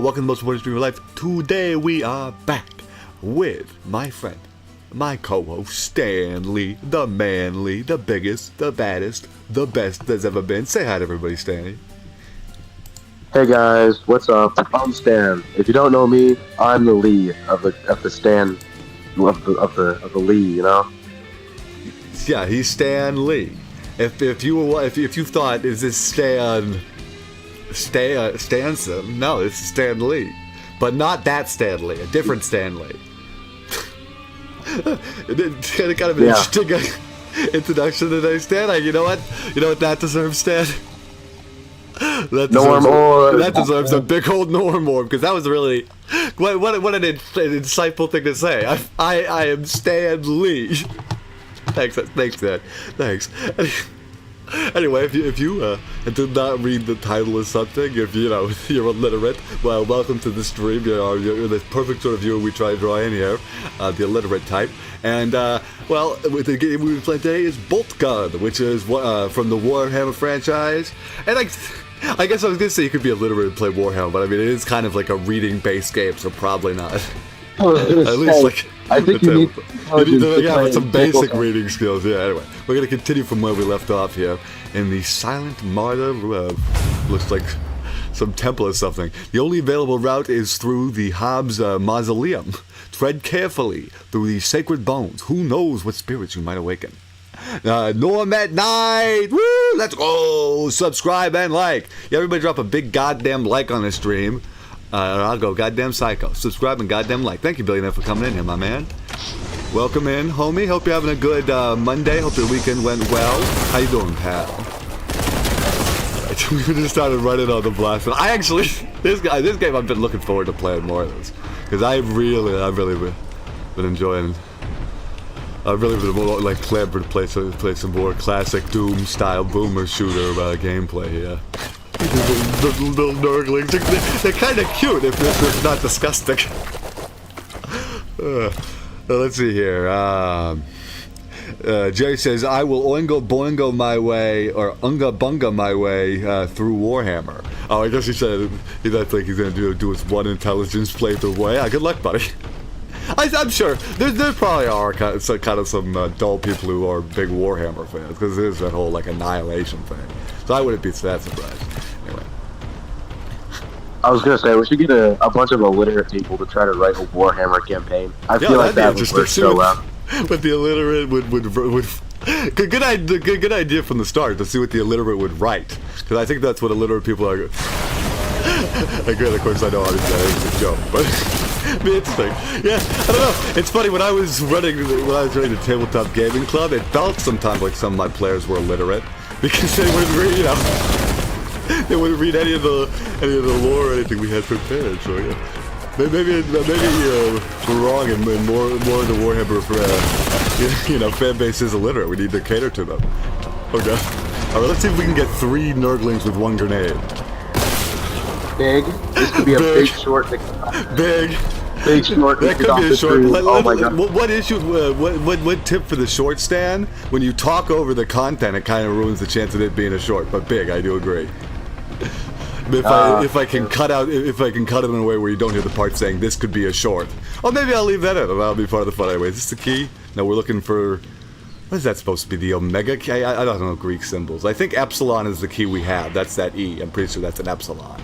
welcome to the most important stream of life. Today we are back with my friend, my co-host, Stanley, the manly, the biggest, the baddest, the best there's ever been. Say hi to everybody, Stanley. Hey guys, what's up? I'm Stan. If you don't know me, I'm the Lee of the Stan of the Lee, you know? Yeah, he's Stan Lee. If you thought, is this Stanson? No, it's Stan Lee, but not that Stan Lee, a different Stan Lee. Kind of an interesting introduction today, Stan. You know what that deserves, Stan? That deserves a big old Normorm, because that was really what an insightful thing to say. I am Stan Lee. Thanks, Dad. Thanks. Anyway, if you did not read the title or something, if you're illiterate, well, welcome to the stream. You're the perfect sort of viewer we try to draw in here, the illiterate type. And well, the game we play today is Boltgun, which is from the Warhammer franchise. And I guess I was gonna say you could be illiterate and play Warhammer, but I mean it is kind of like a reading-based game, so probably not. At least like. I think you need to have some basic reading skills. Yeah, anyway, we're going to continue from where we left off here in the Silent Martyr. Looks like some temple or something. The only available route is through the Hobbs Mausoleum. Tread carefully through these sacred bones. Who knows what spirits you might awaken. Norm at night! Woo! Let's go! Subscribe and like. Yeah, everybody drop a big goddamn like on this stream. I'll go goddamn psycho. Subscribe and goddamn like. Thank you, Billionaire, for coming in here, my man. Welcome in, homie. Hope you're having a good Monday. Hope your weekend went well. How you doing, pal? Right, we just started running on the blast. I actually, this game I've been looking forward to playing more of this. Because I've really been enjoying. I've really been like clamoring to play some more classic Doom style boomer shooter gameplay here. The little nurglings, they're kind of cute if it's not disgusting. Let's see here. Jerry says, I will oingo boingo my way, or unga bunga my way through Warhammer. Oh, I guess he said that's like he's going to do his one intelligence playthrough way. Good luck, buddy. I'm sure there probably are kind of some dull people who are big Warhammer fans, because there's that whole like annihilation thing. So I wouldn't be that surprised. Anyway. I was gonna say we should get a bunch of illiterate people to try to write a Warhammer campaign. I feel like that would work so well. But the illiterate would good idea from the start to see what the illiterate would write, because I think that's what illiterate people are. Again, of course, I know obviously it's a joke, but it'd be interesting. Yeah, I don't know. It's funny when I was running the tabletop gaming club, it felt sometimes like some of my players were illiterate. Because they wouldn't read, they wouldn't read any of the lore or anything we had prepared. So yeah, maybe we're wrong, and more of the Warhammer fan base is illiterate. We need to cater to them. Okay. All right, let's see if we can get 3 nurglings with 1 grenade. Big. This could be a big short. Big. Big short. That could be a short. Oh my god. What issue? What tip for the short, Stan? When you talk over the content, it kind of ruins the chance of it being a short. But big, I do agree. If I can cut it in a way where you don't hear the part saying this could be a short. Oh, maybe I'll leave that in. That'll be part of the fun anyway. Is this the key? No, we're looking for. What is that supposed to be? The Omega key? I don't know Greek symbols. I think epsilon is the key we have. That's that E. I'm pretty sure that's an epsilon.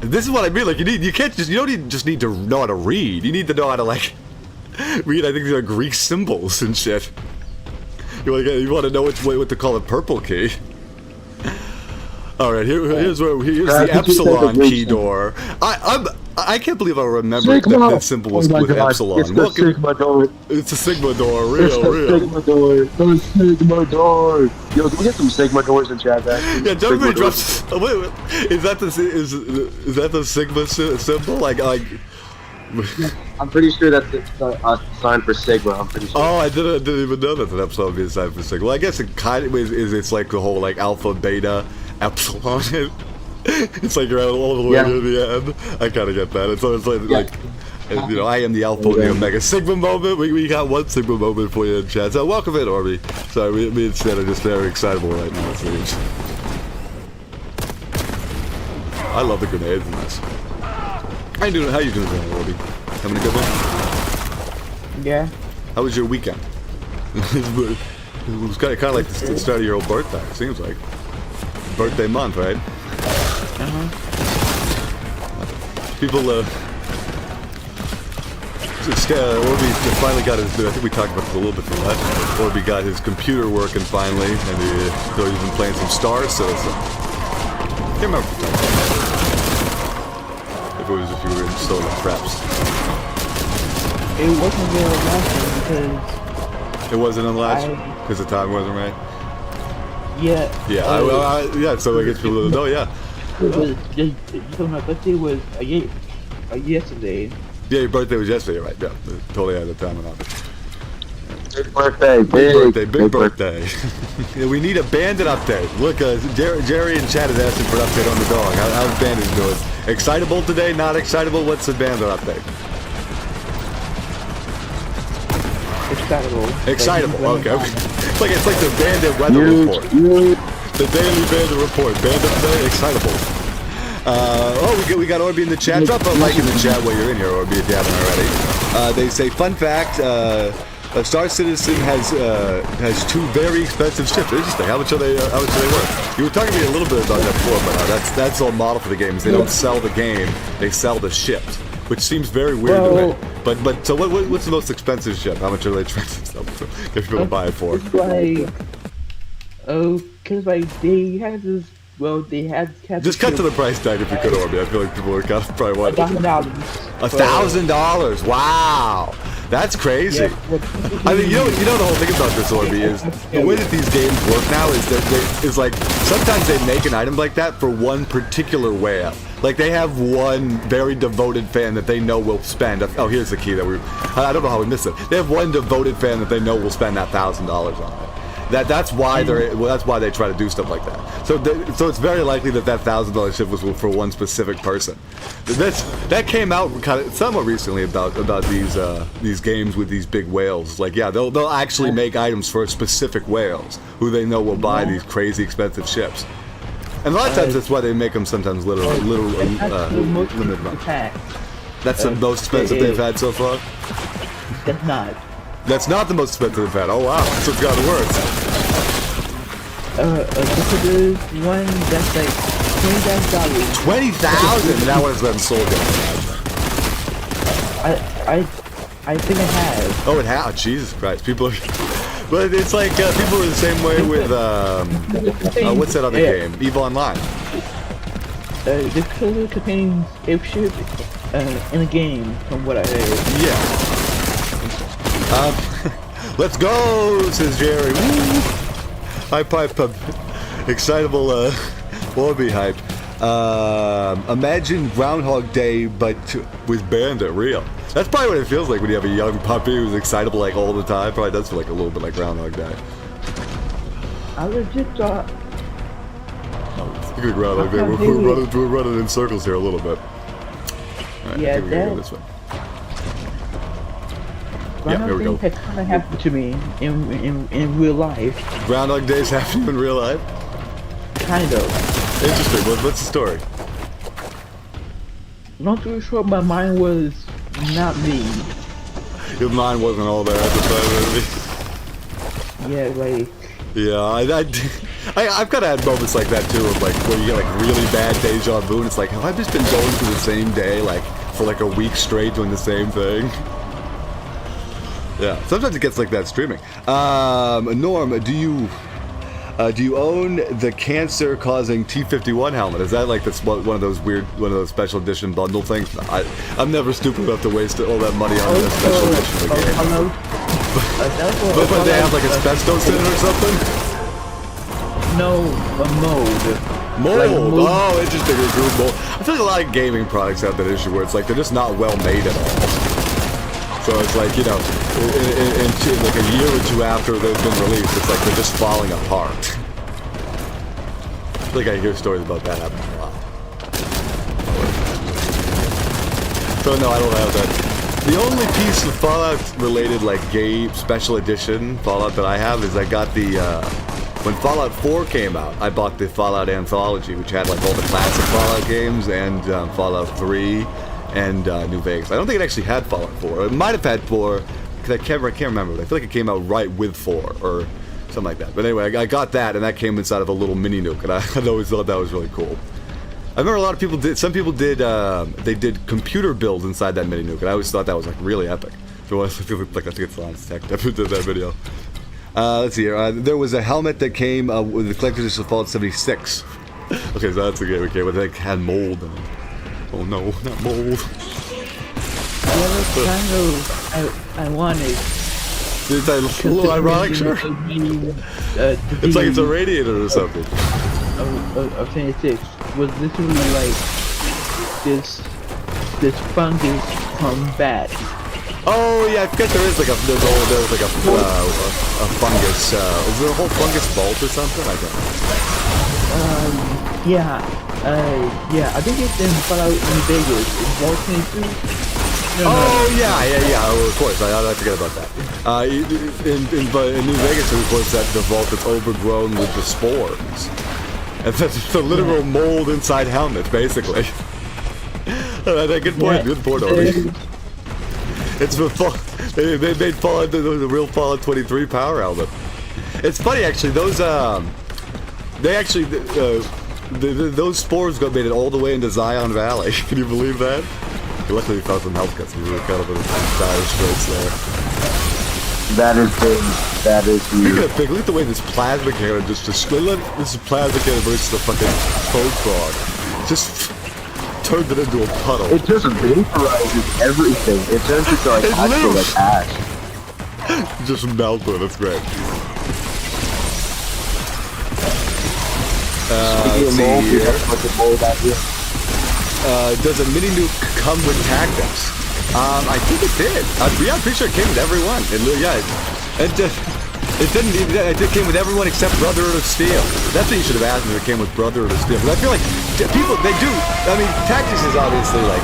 This is what I mean. Like you don't just need to know how to read. You need to know how to like read. I think these are Greek symbols and shit. You want to know what to call a purple key. All right, here's the epsilon key door. I can't believe I remember that symbol was with epsilon. It's the Sigma door. It's a Sigma door, real. Sigma door. The Sigma door. Yo, can we get some Sigma doors in chat, actually? Yeah, everybody drops. Oh, wait, is that the Sigma symbol? Like. I'm pretty sure that's a sign for Sigma. I'm pretty sure. Oh, I didn't even know that an epsilon would be a sign for Sigma. Well, I guess it kind of is. It's like the whole like alpha, beta, epsilon. It's like you're all the way to the end. I kind of get that. It's like I am the alpha and the omega. Sigma moment. We got one Sigma moment for you in chat. So welcome in, Orby. Sorry, me and Stan are just very excitable right now. I love the grenades in this. How you doing, Orby? Having a good one? Yeah. How was your weekend? It was kind of like the start of your old birthday, it seems like. Birthday month, right? People, Orby finally got his, I think we talked about this a little bit from last time. Orby got his computer working finally, and so he's been playing some Star Citizen. Can't remember if you were still in the preps. It wasn't there last year because... It wasn't on last year? Because the time wasn't right? Yeah. Yeah, yeah, so I guess people know, yeah. My birthday was yesterday. Yeah, your birthday was yesterday, right? Yeah, totally had the time and all. Big birthday, Big birthday. Yeah, we need a Bandit update. Look, Jerry in chat is asking for an update on the dog. How's Bandit doing? Excitable today? Not excitable? What's the Bandit update? Excitable. Okay. It's like the Bandit weather report. The daily Bandit report. Bandit today, excitable. We got Orby in the chat. Drop a like in the chat while you're in here, Orby, if you haven't already. They say, fun fact, Star Citizen has 2 very expensive ships. Interesting. How much are they worth? You were talking to me a little bit about that before, but that's all model for the game. Is they don't sell the game; they sell the ships, which seems very weird to me. But so what's the most expensive ship? How much are they trying to sell to get people to buy it for? It's like, because they had this. Well, they had. Just cut to the price tag if you could, Orby. I feel like people are kind of probably wondering. $1,000. $1,000. Wow, that's crazy. Yeah. I mean, you know the whole thing about this, Orby, is the way that these games work now is that is like sometimes they make an item like that for one particular whale. Like they have one very devoted fan that they know will spend. Oh, here's the key that I don't know how we missed it. They have one devoted fan that they know will spend that $1,000 on it. That's why they try to do stuff like that. So it's very likely that $1,000 ship was for one specific person. That came out kind of somewhat recently about these games with these big whales. Like they'll actually make items for specific whales who they know will buy these crazy expensive ships. And a lot of times that's why they make them sometimes limited amount. That's the most expensive they've had so far? That's not. That's not the most expensive they've had. Oh wow, that's what got worse. This is one that's like $20,000. 20,000? That one's been sold yet. I think it has. Oh, it has? Oh, Jesus Christ. People are... But it's like, people are the same way with, what's that other game? EVE Online. The color contains airship in a game, from what I heard. Yeah. Let's go, says Jerry. Woo! Hype. Excitable, Orby hype. Imagine Groundhog Day, but with Bandit, real. That's probably what it feels like when you have a young puppy who's excitable like all the time. Probably does feel like a little bit like Groundhog Day. I legit thought... Good Groundhog Day. We're running in circles here a little bit. Alright, yeah, I think we're gonna go this way. Groundhog here we go. Day kind of happened to me in real life. Groundhog Days happen in real life? Kind of. Interesting. What's the story? Long story short, my mind was not me. Your mind wasn't all there at the time, Yeah, like... Yeah, I've kind of had moments like that too, of like where you get like really bad deja vu, and it's like, have I just been going through the same day like for like a week straight doing the same thing? Yeah, sometimes it gets like that streaming. Norm, do you own the cancer-causing T-51 helmet? Is that like one of those special edition bundle things? I'm never stupid enough to waste all that money on a special edition of a game. But they have like asbestos in it or something? No, a mold. Mold? Like mold. Oh, interesting. Mold. I feel like a lot of gaming products have that issue where it's like they're just not well made at all. So it's like, you know, in like a year or two after they've been released, it's like they're just falling apart. I feel like I hear stories about that happening a lot. So no, I don't have that. The only piece of Fallout-related, like, game special edition Fallout that I have is I got the, when Fallout 4 came out, I bought the Fallout Anthology, which had, like, all the classic Fallout games and Fallout 3 and New Vegas. I don't think it actually had Fallout 4. It might have had 4, because I can't remember, but I feel like it came out right with 4, or something like that. But anyway, I got that, and that came inside of a little mini nuke, and I always thought that was really cool. I remember a lot of people did, some people did, they did computer builds inside that mini nuke, and I always thought that was like really epic. So I think it's Lance Tech that did that video. Let's see here. There was a helmet that came with the collector's edition of Fallout 76. Okay, so that's the game we came with. It had mold in it. Oh no, not mold. The other kind I wanted. It's a little ironic, sure. It's like it's a radiator or something. Of 26 was literally like this fungus from bats. Oh yeah, I forget there is like a there's like a fungus. Is there a whole fungus vault or something? I don't know. Yeah, I think it's in Fallout New Vegas, in Vault 22. Yeah, well, of course, I forget about that. In New Vegas, of course, that the vault that's overgrown with the spores. And that's the literal mold inside helmet, basically. Good point, Obi. It's they made Fallout the real Fallout 23 power helmet. It's funny actually. Those they actually those spores got made it all the way into Zion Valley. Can you believe that? Luckily we found some health cuts. We were kind of in dire straits there. That is big. That is huge. Look at the way this plasma cannon just this plasma cannon versus the fucking code frog. Just turned it into a puddle. It just vaporizes everything. It turns into like actual like ash. Just melted. That's great. Let's see here. Does a mini nuke come with tactics? I think it did. Yeah, I'm pretty sure it came with everyone. It came with everyone except Brotherhood of Steel. That's what you should have asked me if it came with Brotherhood of Steel. But I feel like people, they do. I mean, tactics is obviously like,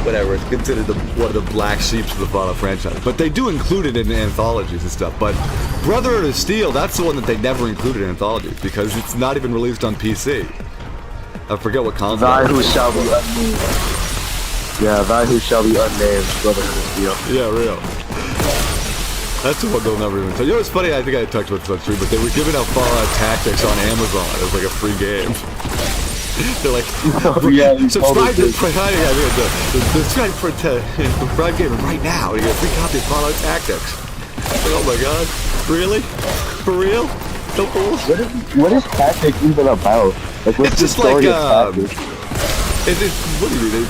whatever, it's considered one of the black sheep of the Fallout franchise. But they do include it in anthologies and stuff. But Brotherhood of Steel, that's the one that they never included in anthologies because it's not even released on PC. I forget what console. Thy who shall be unnamed. Yeah, thy who shall be unnamed, Brotherhood of Steel. Yeah, real. That's the one they'll never even tell. You know what's funny? I think I talked about this on stream, but they were giving out Fallout Tactics on Amazon as like a free game. They're like, subscribe to Prime Game right now. You get a free copy of Fallout Tactics. Like, oh my god, really? For real? No bull. What is Tactics even about? Like, what's it's just the story like of Tactics? what do you mean?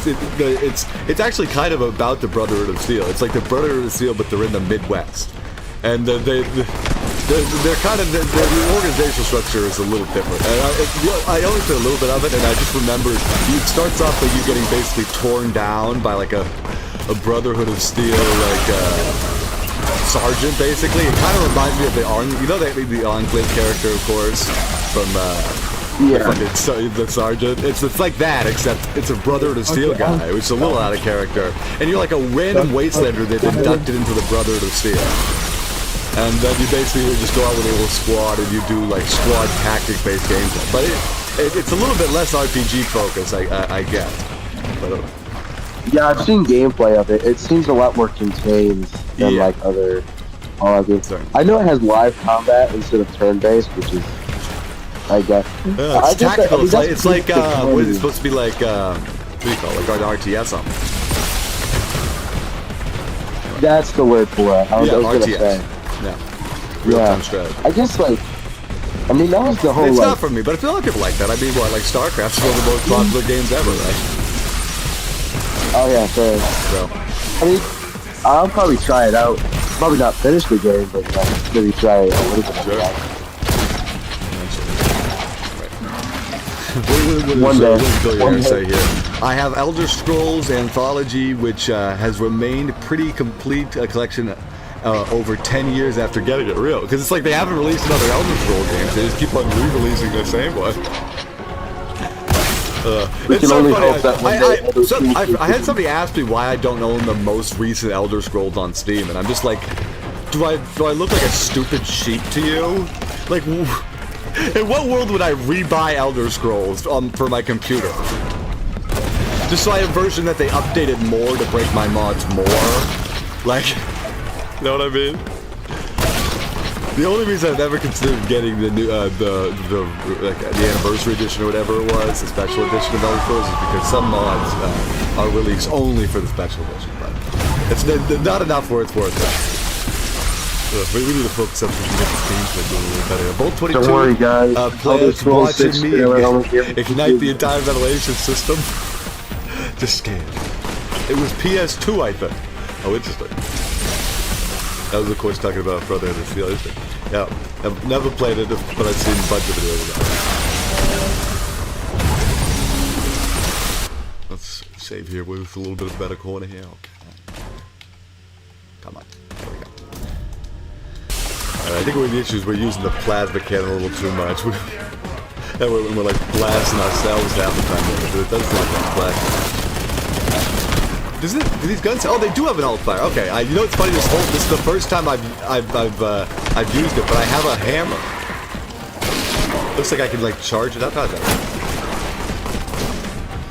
It's actually kind of about the Brotherhood of Steel. It's like the Brotherhood of Steel, but they're in the Midwest, and they're kind of the organizational structure is a little different. And I only played a little bit of it, and I just remember it starts off by you getting basically torn down by like a Brotherhood of Steel sergeant. Basically, it kind of reminds me of the Enclave character, of course, from. The sergeant. It's like that, except it's a Brotherhood of Steel guy, which is a little out of character. And you're like a random wastelander that's inducted into the Brotherhood of Steel. And then you basically just go out with a little squad and you do like squad tactic-based gameplay. But it's a little bit less RPG focused, I guess. But, yeah, I've seen gameplay of it. It seems a lot more contained than like other games. I know it has live combat instead of turn-based, which is. I guess. It's tactical. It's like what is it supposed to be like? What do you call it? Like an RTS something. That's the word for it. I was RTS. gonna say. Yeah. Real-time strategy. I guess that was the whole. It's not for me, but I feel like people like that. I mean, like StarCraft's one of the most popular games ever, right? Oh yeah, fair. So. I mean, I'll probably try it out. Probably not finish the game, but maybe try it a little bit. Sure. One day. Say here. I have Elder Scrolls Anthology, which has remained pretty complete collection over 10 years after getting it. Real, because it's like they haven't released another Elder Scrolls game. They just keep on re-releasing the same one. It's so funny. I had somebody ask me why I don't own the most recent Elder Scrolls on Steam, and I'm just like, do I look like a stupid sheep to you? Like. In what world would I rebuy Elder Scrolls for my computer? Just so I have a version that they updated more to break my mods more. Like, you know what I mean? The only reason I've ever considered getting the new, the anniversary edition or whatever it was, the special edition of Elder Scrolls, is because some mods are released only for the special edition. But it's not enough where it's worth it. We need to focus up so we can get this gameplay doing a little better. Bolt 22. Don't worry, guys. Players watching me ignite the entire ventilation system. Just scared. It was PS2, I think. Oh, interesting. That was, of course, talking about Brotherhood of Steel. Yeah, I've never played it, but I've seen a bunch of videos about it. Let's save here with a little bit of better corner here. Okay. Come on. There we go. I think one of the issues we're using the plasma cannon a little too much. We're like blasting ourselves half the time, but it does look like plasma. Do these guns? Oh, they do have an alt fire. Okay, you know what's funny? This is the first time I've used it, but I have a hammer. Looks like I can like charge it up. How's that?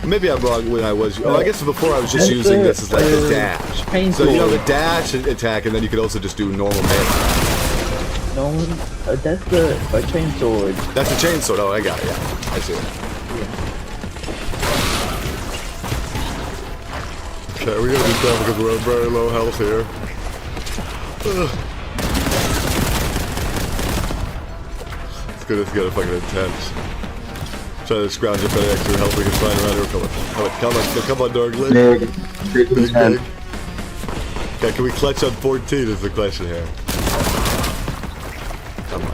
Maybe I'm wrong when I was. Oh, I guess before I was just using this as like the dash. So you know the dash attack, and then you could also just do normal melee. No, that's the chainsword. That's a chainsword. Oh, I got it. Yeah, I see it. Okay, we gotta be careful because we're at very low health here. It's good, it's getting fucking intense. Try to scrounge up any extra health we can find around here. Come on, Darkling. Big. Okay, can we clutch on 14 is the question here.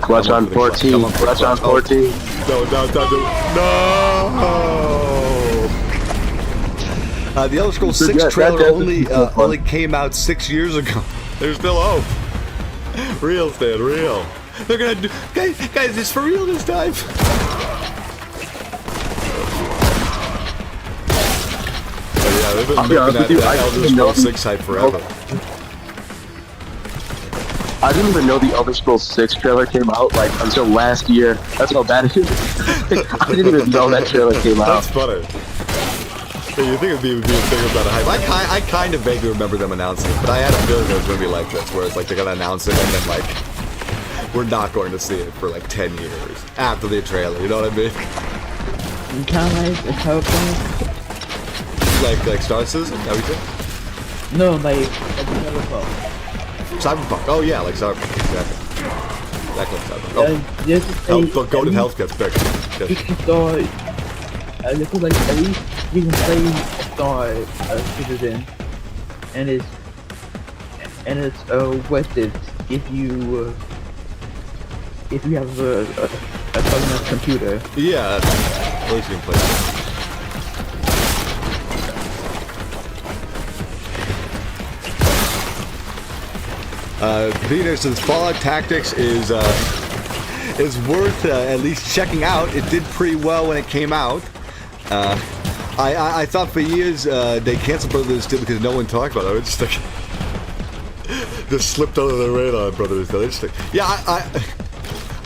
Clutch on 14. Clutch on 14. No. The Elder Scrolls 6 trailer only came out 6 years ago. There's still hope. Real, Stan, real. They're gonna do... Guys, it's for real this time. But yeah, they've been making that Elder Scrolls 6 hype forever. I didn't even know the Elder Scrolls 6 trailer came out, like, until last year. That's how bad it is. I didn't even know that trailer came out. That's funny. You think it'd be a big about a hype? I kind of vaguely remember them announcing it, but I had a feeling it was going to be like this, where it's like they're going to announce it and then like we're not going to see it for like 10 years after the trailer. You know what I mean? Kind of like a PowerPoint. Like Star Citizen? Is that what you said? No, like Cyberpunk. Cyberpunk. Oh yeah, like Cyberpunk. Exactly. Exactly like Cyberpunk. Oh, Golden Health gets bigger. You can start. This is like at least you can play Star Citizen, and it's worth it if you have a enough computer. Yeah, at least you can play that. Peter says Fallout Tactics is worth at least checking out. It did pretty well when it came out. I thought for years they canceled Brotherhood of Steel because no one talked about it. It's just like just slipped under the radar, Brotherhood of Steel. Interesting. Yeah,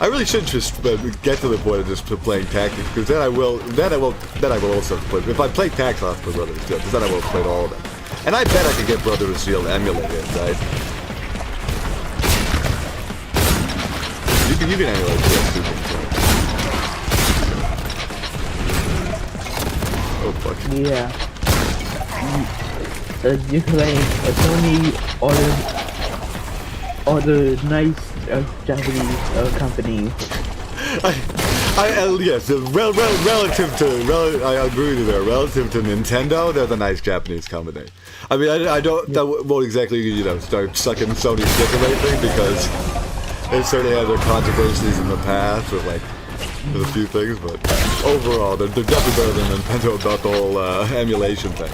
I really should just get to the point of just playing Tactics because then I will also play. If I play Tactics, I'll play Brotherhood of Steel because then I will have played all of them. And I bet I could get Brotherhood of Steel emulated, right? You can emulate PS2 things, right? Oh fuck. Yeah. You can like Sony or the nice Japanese companies. Yes, relative to I agree with you there. Relative to Nintendo, they're the nice Japanese company. I mean, I don't that won't exactly start sucking Sony's dick or anything because they certainly had their controversies in the past with a few things, but overall they're definitely better than Nintendo about the whole emulation thing.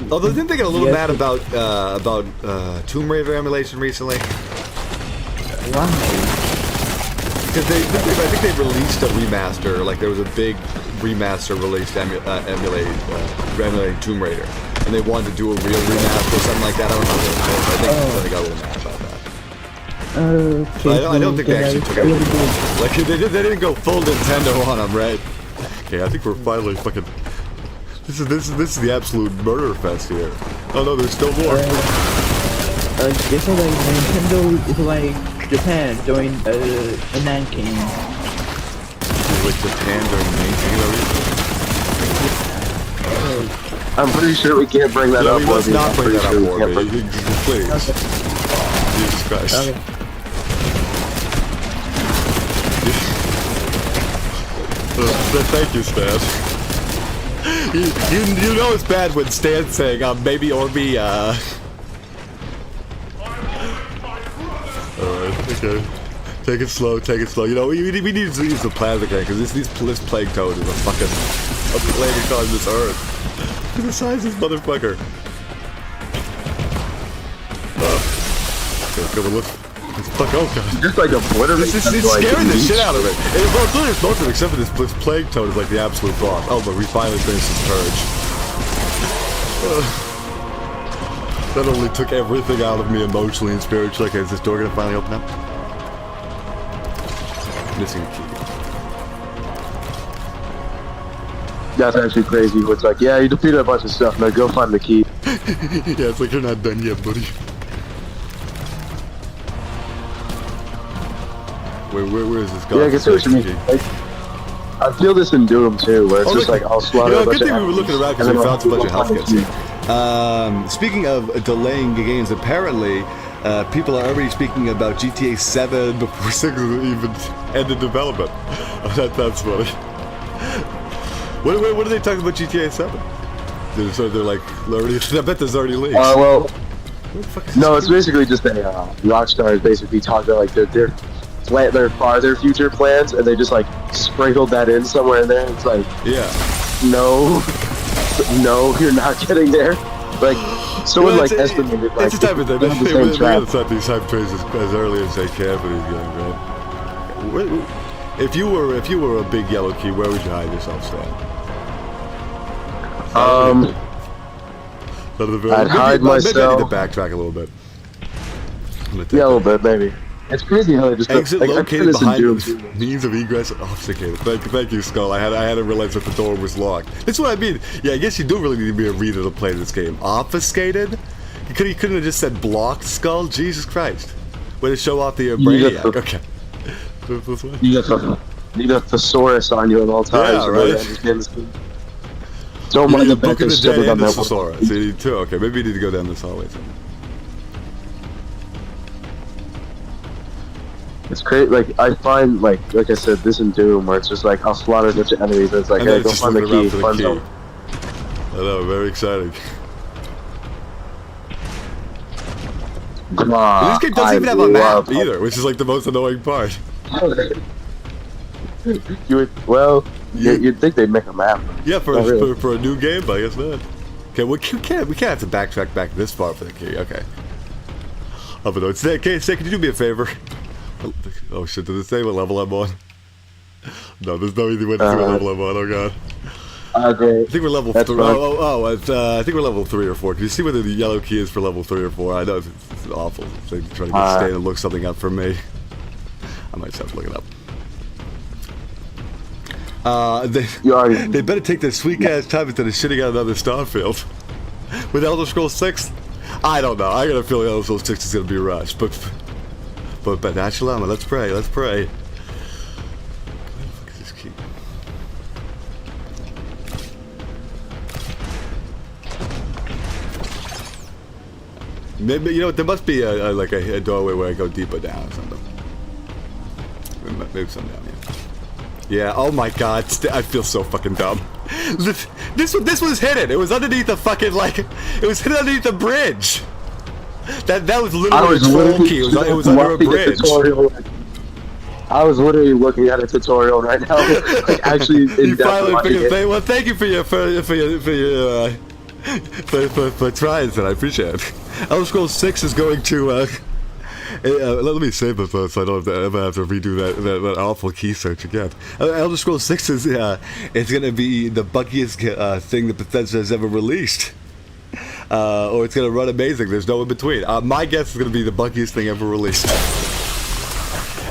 Although didn't they get a little mad about Tomb Raider emulation recently? Why? Because I think they released a remaster, like there was a big remaster released emulating Tomb Raider, and they wanted to do a real remaster or something like that. I don't know. I think they got a little mad about that. Okay, I don't think they actually took it. Like they didn't go full Nintendo on them, right? Okay, I think we're finally fucking This is the absolute murder fest here. Oh no, there's still more. It's like Nintendo is like Japan during Nanking. It's like Japan during Nanking. I'm pretty sure we can't bring that up. Let's not bring that up, Warby. Please. Okay. Jesus Christ. Okay. Thank you, Stan. You know it's bad when Stan's saying maybe or me. Alright, okay. Take it slow, take it slow. You know, we need to use the plan again, because this plague toad is a fucking plague on this earth. Look at the size of this motherfucker. Okay, come on, let's fuck, oh god. Just like obliterate. It's scaring the shit out of it. Well, it's literally most of it, except for this plague toad is like the absolute boss. Oh, look, we finally finished this purge. That only took everything out of me emotionally and spiritually. Okay, is this door gonna finally open up? Missing a key. That's actually crazy. It's like, yeah, you defeated a bunch of stuff. Now go find the key. Yeah, it's like you're not done yet, buddy. Where is this going? Yeah, I can see what you mean. Like, I feel this in Doom too, where it's just like I'll slaughter a bunch good of thing we were looking around because we found a bunch of health kits here. Speaking of delaying the games, apparently people are already speaking about GTA 7 before 6 even ended development. That's funny. What are they talking about GTA 7? They're like already. I bet there's already leaks. Well, no, it's basically just a Rockstar is basically talking about like their farther future plans, and they just like sprinkled that in somewhere in there. It's like, yeah, no, you're not getting there. Like someone like estimated like it's a type of thing. the same They trap. gotta set these hype traces as early as they can for these games, right? If you were a big yellow key, where would you hide yourself, Stan? I'd hide myself. Maybe I need to backtrack a little bit. Yeah, a little bit, maybe. It's crazy how they just exit like, located behind the means of egress obfuscated. Thank you, Skull. I hadn't realized that the door was locked. That's what I mean. Yeah, I guess you do really need to be a reader to play this game. Obfuscated? You couldn't have just said blocked, Skull? Jesus Christ. Way to show off the brainiac. Okay. This way? You got thesaurus on you at all times. Yeah, right. Don't mind the book of the better day and the that thesaurus. You need two. Okay, maybe you need to go down this hallway. It's great. Like I find, like I said, this in Doom, where it's just like I'll slaughter a bunch of enemies. And it's like, hey, go find the key. I know, very exciting. This game doesn't even have a map either, which is like the most annoying part. You'd think they'd make a map. Yeah, for a new game, but I guess not. Okay, we can't have to backtrack back this far for the key. Okay. Oh, but no, say, could you do me a favor? Oh shit, does it say what level I'm on? No, there's no easy way to see what level I'm on, oh god. Okay. I think we're level 3. I think we're level 3 or 4. Can you see whether the yellow key is for level 3 or 4? I know it's awful. They try to get Stan and look something up for me. I might just have to look it up. They better take their sweet ass time instead of shitting out another Starfield. With Elder Scrolls 6? I don't know. I got a feeling Elder Scrolls 6 is gonna be rushed, but Shalama, let's pray. Where the fuck is this key? Maybe, you know, there must be a doorway where I go deeper down or something. Maybe something down here. Yeah, oh my god, I feel so fucking dumb. This was hidden. It was underneath the fucking, like, it was hidden underneath the bridge. That was literally a troll key. It was under a bridge. I was literally looking at a tutorial right now. Like, actually, you finally figured it. Well, thank you for trying that. I appreciate it. Elder Scrolls 6 is going to. Let me save it so I don't ever have to redo that awful key search again. Elder Scrolls 6 is it's going to be the buggiest thing that Bethesda has ever released. Or it's going to run amazing. There's no in between. My guess is going to be the buggiest thing ever released.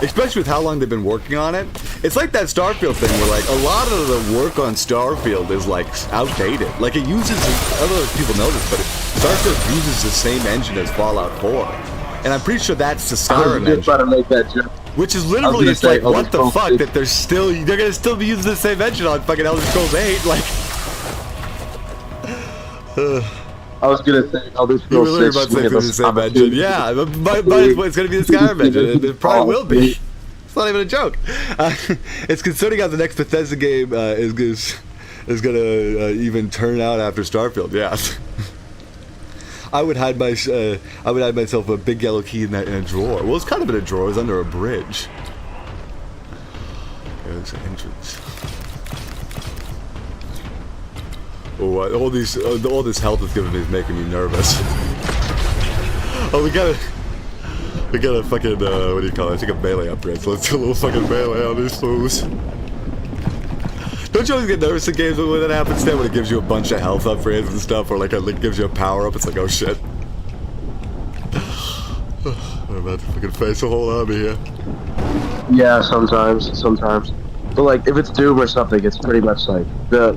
especially with how long they've been working on it. It's like that Starfield thing where, like, a lot of the work on Starfield is, like, outdated. Like, it uses, I don't know if people know this, but Starfield uses the same engine as Fallout 4. And I'm pretty sure that's the Skyrim engine. Trying to make that joke. Which is literally, it's like, what the fuck, that they're gonna still be using the same engine on fucking Elder Scrolls 8, like... I was gonna say Elder You were Scrolls literally 6 about to say the same engine. Yeah, but it's gonna be the Skyrim engine, and it probably will be. It's not even a joke. It's concerning how the next Bethesda game is gonna even turn out after Starfield. Yeah. I would hide myself a big yellow key in a drawer. Well, it's kind of in a drawer. It was under a bridge. There's an entrance. Oh, all this health is giving me is making me nervous. Oh, we gotta fucking what do you call it? I think a melee upgrade. So let's do a little fucking melee on these fools. Don't you always get nervous in games when that happens? Then when it gives you a bunch of health upgrades and stuff, or like it gives you a power up, it's like, oh shit. I'm about to fucking face a whole army here. Yeah, sometimes. But like, if it's Doom or something, it's pretty much like the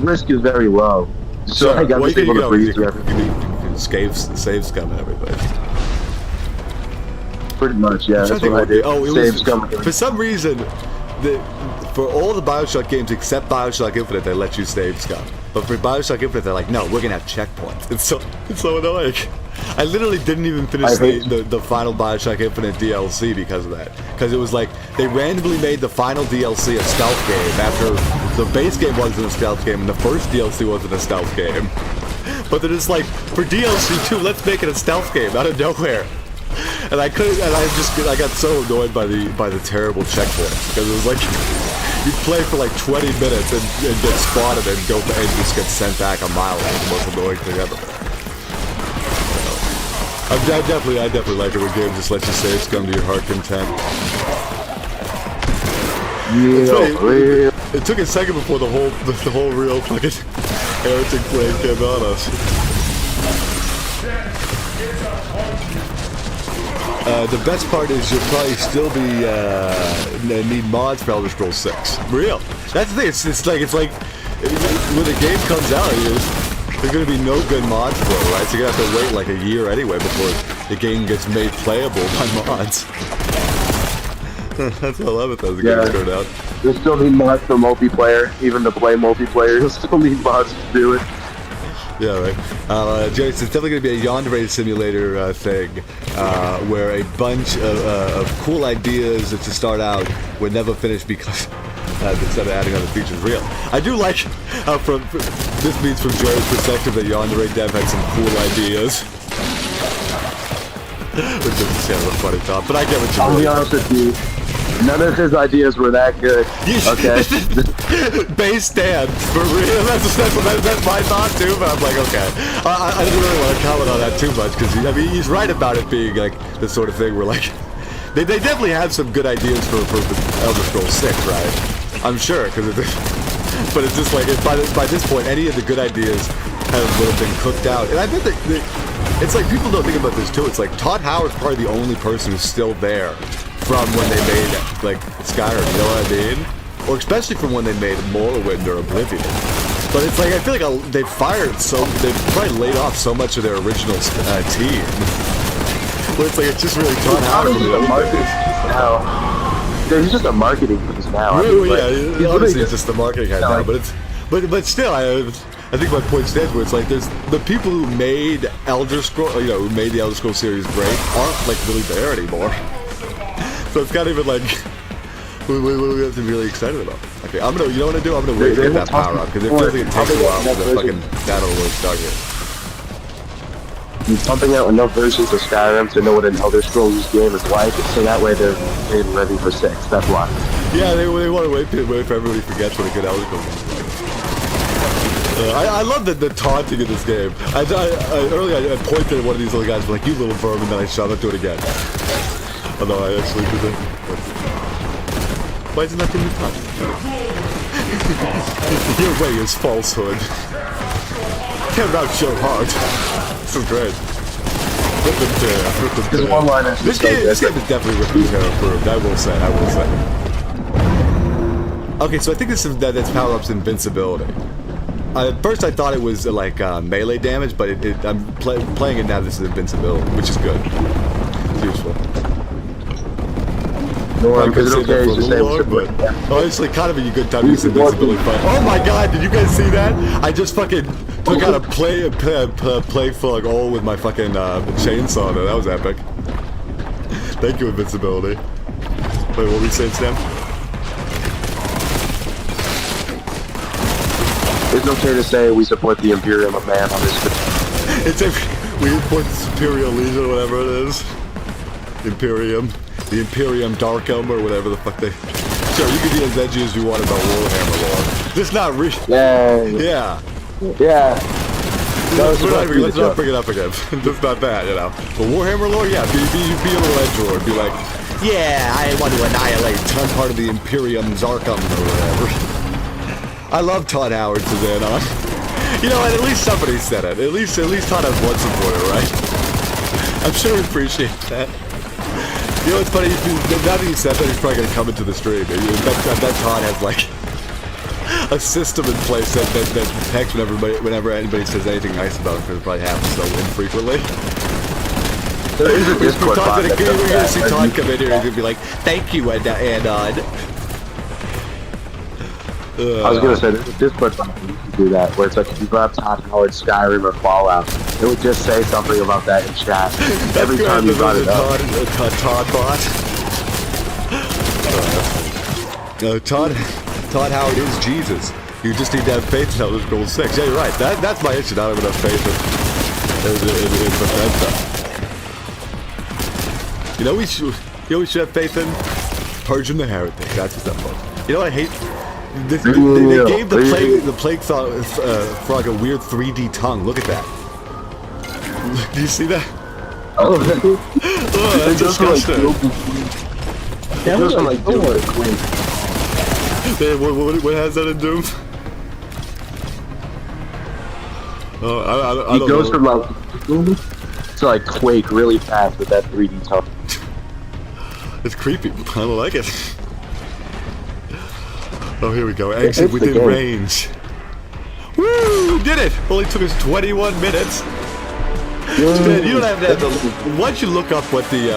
risk is very low. So I got able to breathe through everything. You can save scum and everything. Pretty much, yeah. That's what I did. Save scum. For some reason, for all the Bioshock games except Bioshock Infinite, they let you save scum. But for Bioshock Infinite, they're like, no, we're gonna have checkpoints. It's so annoying. I literally didn't even finish the final Bioshock Infinite DLC because of that. Because it was like, they randomly made the final DLC a stealth game after the base game wasn't a stealth game and the first DLC wasn't a stealth game. But they're just like, for DLC 2, let's make it a stealth game out of nowhere. And I got so annoyed by the terrible checkpoints. Because it was like, you'd play for like 20 minutes and get spotted and just get sent back a mile. It was the most annoying thing ever. I definitely like it when games just let you save scum to your heart content. Yeah, it took a second before the whole real fucking heretic flame came on us. The best part is you'll probably still be need mods for Elder Scrolls 6. Real. That's the thing. It's like when the game comes out, there's gonna be no good mods for it, right? So you're gonna have to wait like a year anyway before the game gets made playable by mods. That's what I love it though, the game's turned out. You'll still need mods for multiplayer, even to play multiplayer, you'll still need mods to do it. Yeah, right. Jerry, it's definitely going to be a yandere simulator thing, where a bunch of cool ideas to start out would never finish because instead of adding other features. Real. I do like how this means from Jerry's perspective that yandere dev had some cool ideas. Which is kind of a funny thought, but I get what you mean. I'll be honest with you. None of his ideas were that good. Okay. Base stand, for real. That's my thought too. But I'm like, okay. I didn't really want to comment on that too much because he's right about it being like the sort of thing where like they definitely have some good ideas for Elder Scrolls 6, right? I'm sure but it's just like by this point, any of the good ideas would have been cooked out. And I bet that it's like people don't think about this too. It's like Todd Howard's probably the only person who's still there from when they made like Skyrim, you know what I mean? Or especially from when they made Morrowind or Oblivion. But it's like I feel like they've probably laid off so much of their original team. But it's like it's just really Todd Howard from the old days. He's just a marketing piece now. Yeah, obviously it's just the marketing guy now. But still, I think my point stands where it's like there's the people who made Elder Scrolls, who made the Elder Scrolls series great, aren't like really there anymore. So it's kind of even like, what do we have to be really excited about? Okay, you know what I'm gonna do? I'm gonna wait to get that power up, because it feels like it takes a while for the fucking battle to really start here. He's pumping out enough versions of Skyrim to know what an Elder Scrolls game is like, so that way they're ready for 6, that's why. Yeah, they want to wait for everybody forgets what a good Elder Scrolls game is like. I love the taunting in this game. Earlier I pointed at one of these little guys, like, you little vermin, and then I shot him to it again. Although I actually did it. Why isn't that thing touched? Your way is falsehood. Can't vouch your heart. This is great. His one-liners. This game is definitely rip and tear approved. I will say. Okay, so I think that's power-up's invincibility. At first, I thought it was like melee damage, but I'm playing it now. This is invincibility, which is good. It's useful. Because it's okay to say honestly, kind of a good time to use invincibility fight. Oh my god, did you guys see that? I just fucking took out a play for like all with my fucking chainsaw there. That was epic. Thank you, invincibility. Wait, what were we saying, Sam? It's okay to say we support the Imperium of Man on this. We support the Imperial Legion, whatever it is. Imperium. The Imperium Dark Elm or whatever the fuck they... Sure, you can be as edgy as you want about Warhammer lore. Just not real. Yeah. Let's not bring it up again. Just not that, you know. But Warhammer lore, yeah, be a little edgelord. Be like, yeah, I want to annihilate. I'm part of the Imperium Zarkum or whatever. I love Todd Howard to that on. You know, and at least somebody said it. At least Todd has one supporter, right? I'm sure he appreciates that. You know, it's funny, now that you said that, he's probably going to come into the stream. I bet Todd has, like, a system in place that detects whenever anybody says anything nice about him, because it probably happens so infrequently. There is a Discord bot that You're going to see Todd come in here and he's going to be like, thank you, Anon. I was going to say, there's a Discord bot that you can do that, where it's like, if you grab Todd Howard, Skyrim, or Fallout, it would just say something about that in chat every time you brought it up. Todd bot. Todd Howard is Jesus. You just need to have faith in Elder Scrolls 6. Yeah, you're right. That's my issue. I don't have enough faith in Bethesda. You know we should have faith in Purging the Heretic. That's what's up, folks. You know what I hate? They gave the plague frog a weird 3D tongue. Look at that. Do you see that? Oh, that's disgusting. What has that in Doom? Oh, I don't know. He goes from like to like Quake really fast with that 3D tongue. It's creepy. I don't like it. Oh, here we go. Exit within range. Woo! Did it! Only took us 21 minutes. Man, you don't have to have the... Once you look up what the...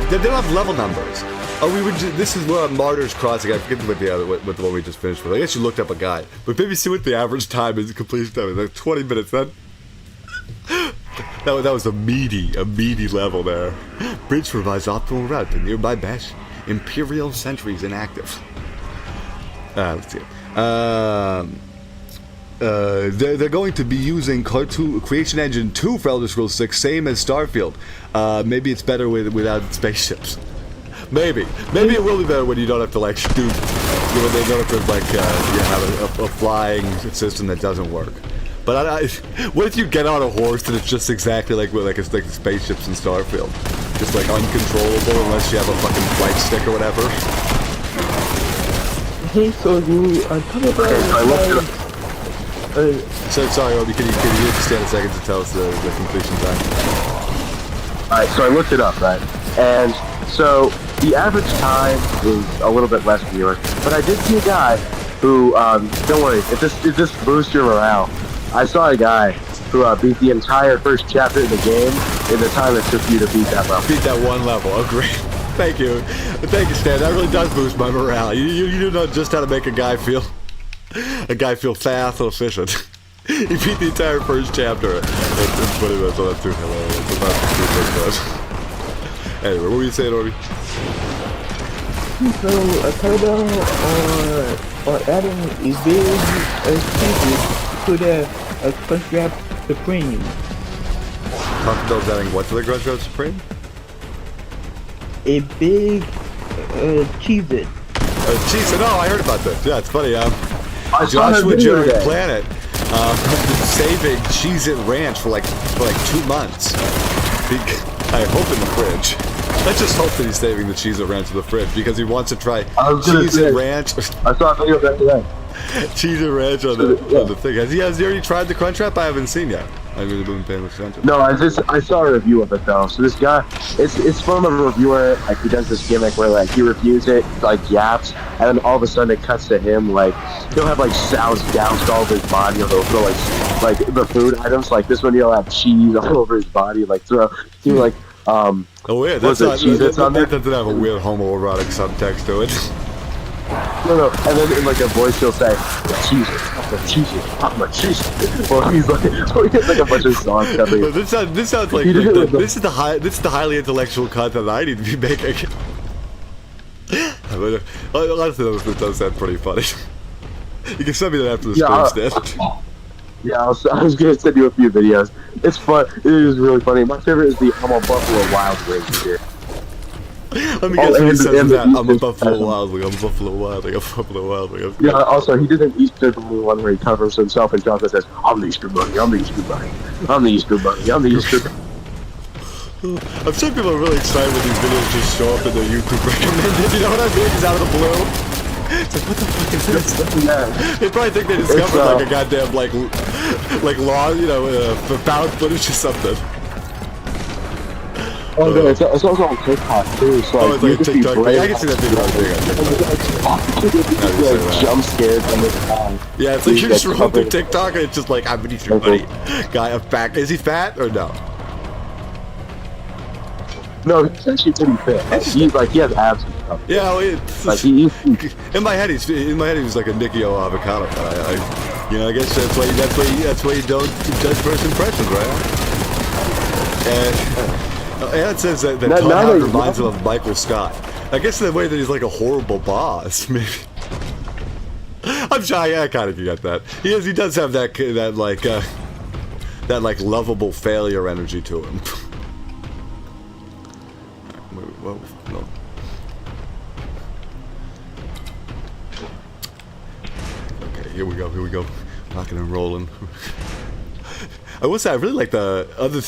they don't have level numbers. Oh, this is where Martyr's Crossing. I forget what the one we just finished with. I guess you looked up a guide. But maybe see what the average time is, completion time is. Like 20 minutes then. That was a meaty level there. Bridge provides optimal route to nearby Bash. Imperial sentries inactive. Let's see. They're going to be using Creation Engine 2 for Elder Scrolls 6, same as Starfield. Maybe it's better without spaceships. Maybe it will be better when you don't have to like shoot. When they don't have to like you have a flying system that doesn't work. But what if you get on a horse and it's just exactly like the spaceships in Starfield? Just like uncontrollable unless you have a fucking flight stick or whatever. Hey, so you are talking about So sorry, Obi, can you just stand a second to tell us the completion time? Alright, so I looked it up, right? And so the average time is a little bit less than yours, but I did see a guy who, don't worry, it just boosts your morale. I saw a guy who beat the entire first chapter of the game in the time it took you to beat that level. Beat that one level. Oh, great. Thank you. Thank you, Stan. That really does boost my morale. You do know just how to make a guy feel fast and efficient. He beat the entire first chapter. It's funny, that's too hilarious. Anyway, what were you saying, Orby? So, a turbo or adding is big changes to the Crunch Wrap Supreme. Taco Bell's adding what to the Crunch Wrap Supreme? A big Cheez-It. Cheez-It, oh, I heard about this. Yeah, it's funny. Joshua Jerry Planet been saving Cheez-It Ranch for like 2 months. I hope in the fridge. Let's just hope that he's saving the Cheez-It Ranch in the fridge because he wants to try Cheez-It Ranch. I saw a video of that today. Cheez-It Ranch on the thing. Has he already tried the Crunch Wrap? I haven't seen yet. I really been paying much attention. No, I saw a review of it though. So this guy, it's from a reviewer. Like he does this gimmick where like he reviews it, like yaps, and then all of a sudden it cuts to him like he'll have like sounds doused all over his body, or he'll throw like the food items. Like this one, he'll have cheese all over his body. Like he like Oh yeah, that's not. that doesn't have a weird homoerotic subtext to it. No, and then in like a voice he'll say, I'm a cheese. Well, he's like, so he has like a bunch of songs coming. Well, this sounds like this is the highly intellectual content I need to be making. Honestly, this does sound pretty funny. You can send me that after the stream, Stan. Yeah, I was gonna send you a few videos. It's fun. It is really funny. My favorite is the I'm a Buffalo Wild Wings here. Let me guess what he says that. I'm a Buffalo Wild Wing. I'm a Buffalo Wild Wing. I'm a Buffalo Wild Wing. Yeah, also, he did an Easter Bunny one where he covers himself in chocolate and says, I'm the Easter Bunny, I'm the Easter Bunny, I'm the Easter Bunny, I'm the Easter Bunny. I'm sure people are really excited when these videos just show up in their YouTube recommended. You know what I mean? It's out of the blue. It's like, what the fuck is this? Yeah. They probably think they discovered like a goddamn like law, you know, found footage or something. Oh no, it's also on TikTok too. So it's like a TikTok. I can see that video on TikTok. Jump scared from the Yeah, it's like you just roll through TikTok and it's just like, I'm an Easter Bunny guy. I'm fat. Is he fat or no? No, he's actually pretty fit. He has abs and stuff. Yeah, well, it's like in my head he's like a Nicky O avocado. I guess that's why you don't judge first impressions, right? And it says that Todd Howard reminds him of Michael Scott. I guess in the way that he's like a horrible boss, maybe. I'm shy. I kind of get that. He does have that lovable failure energy to him. Well, no. Okay, here we go. Rocking and rolling. I will say I really like the other.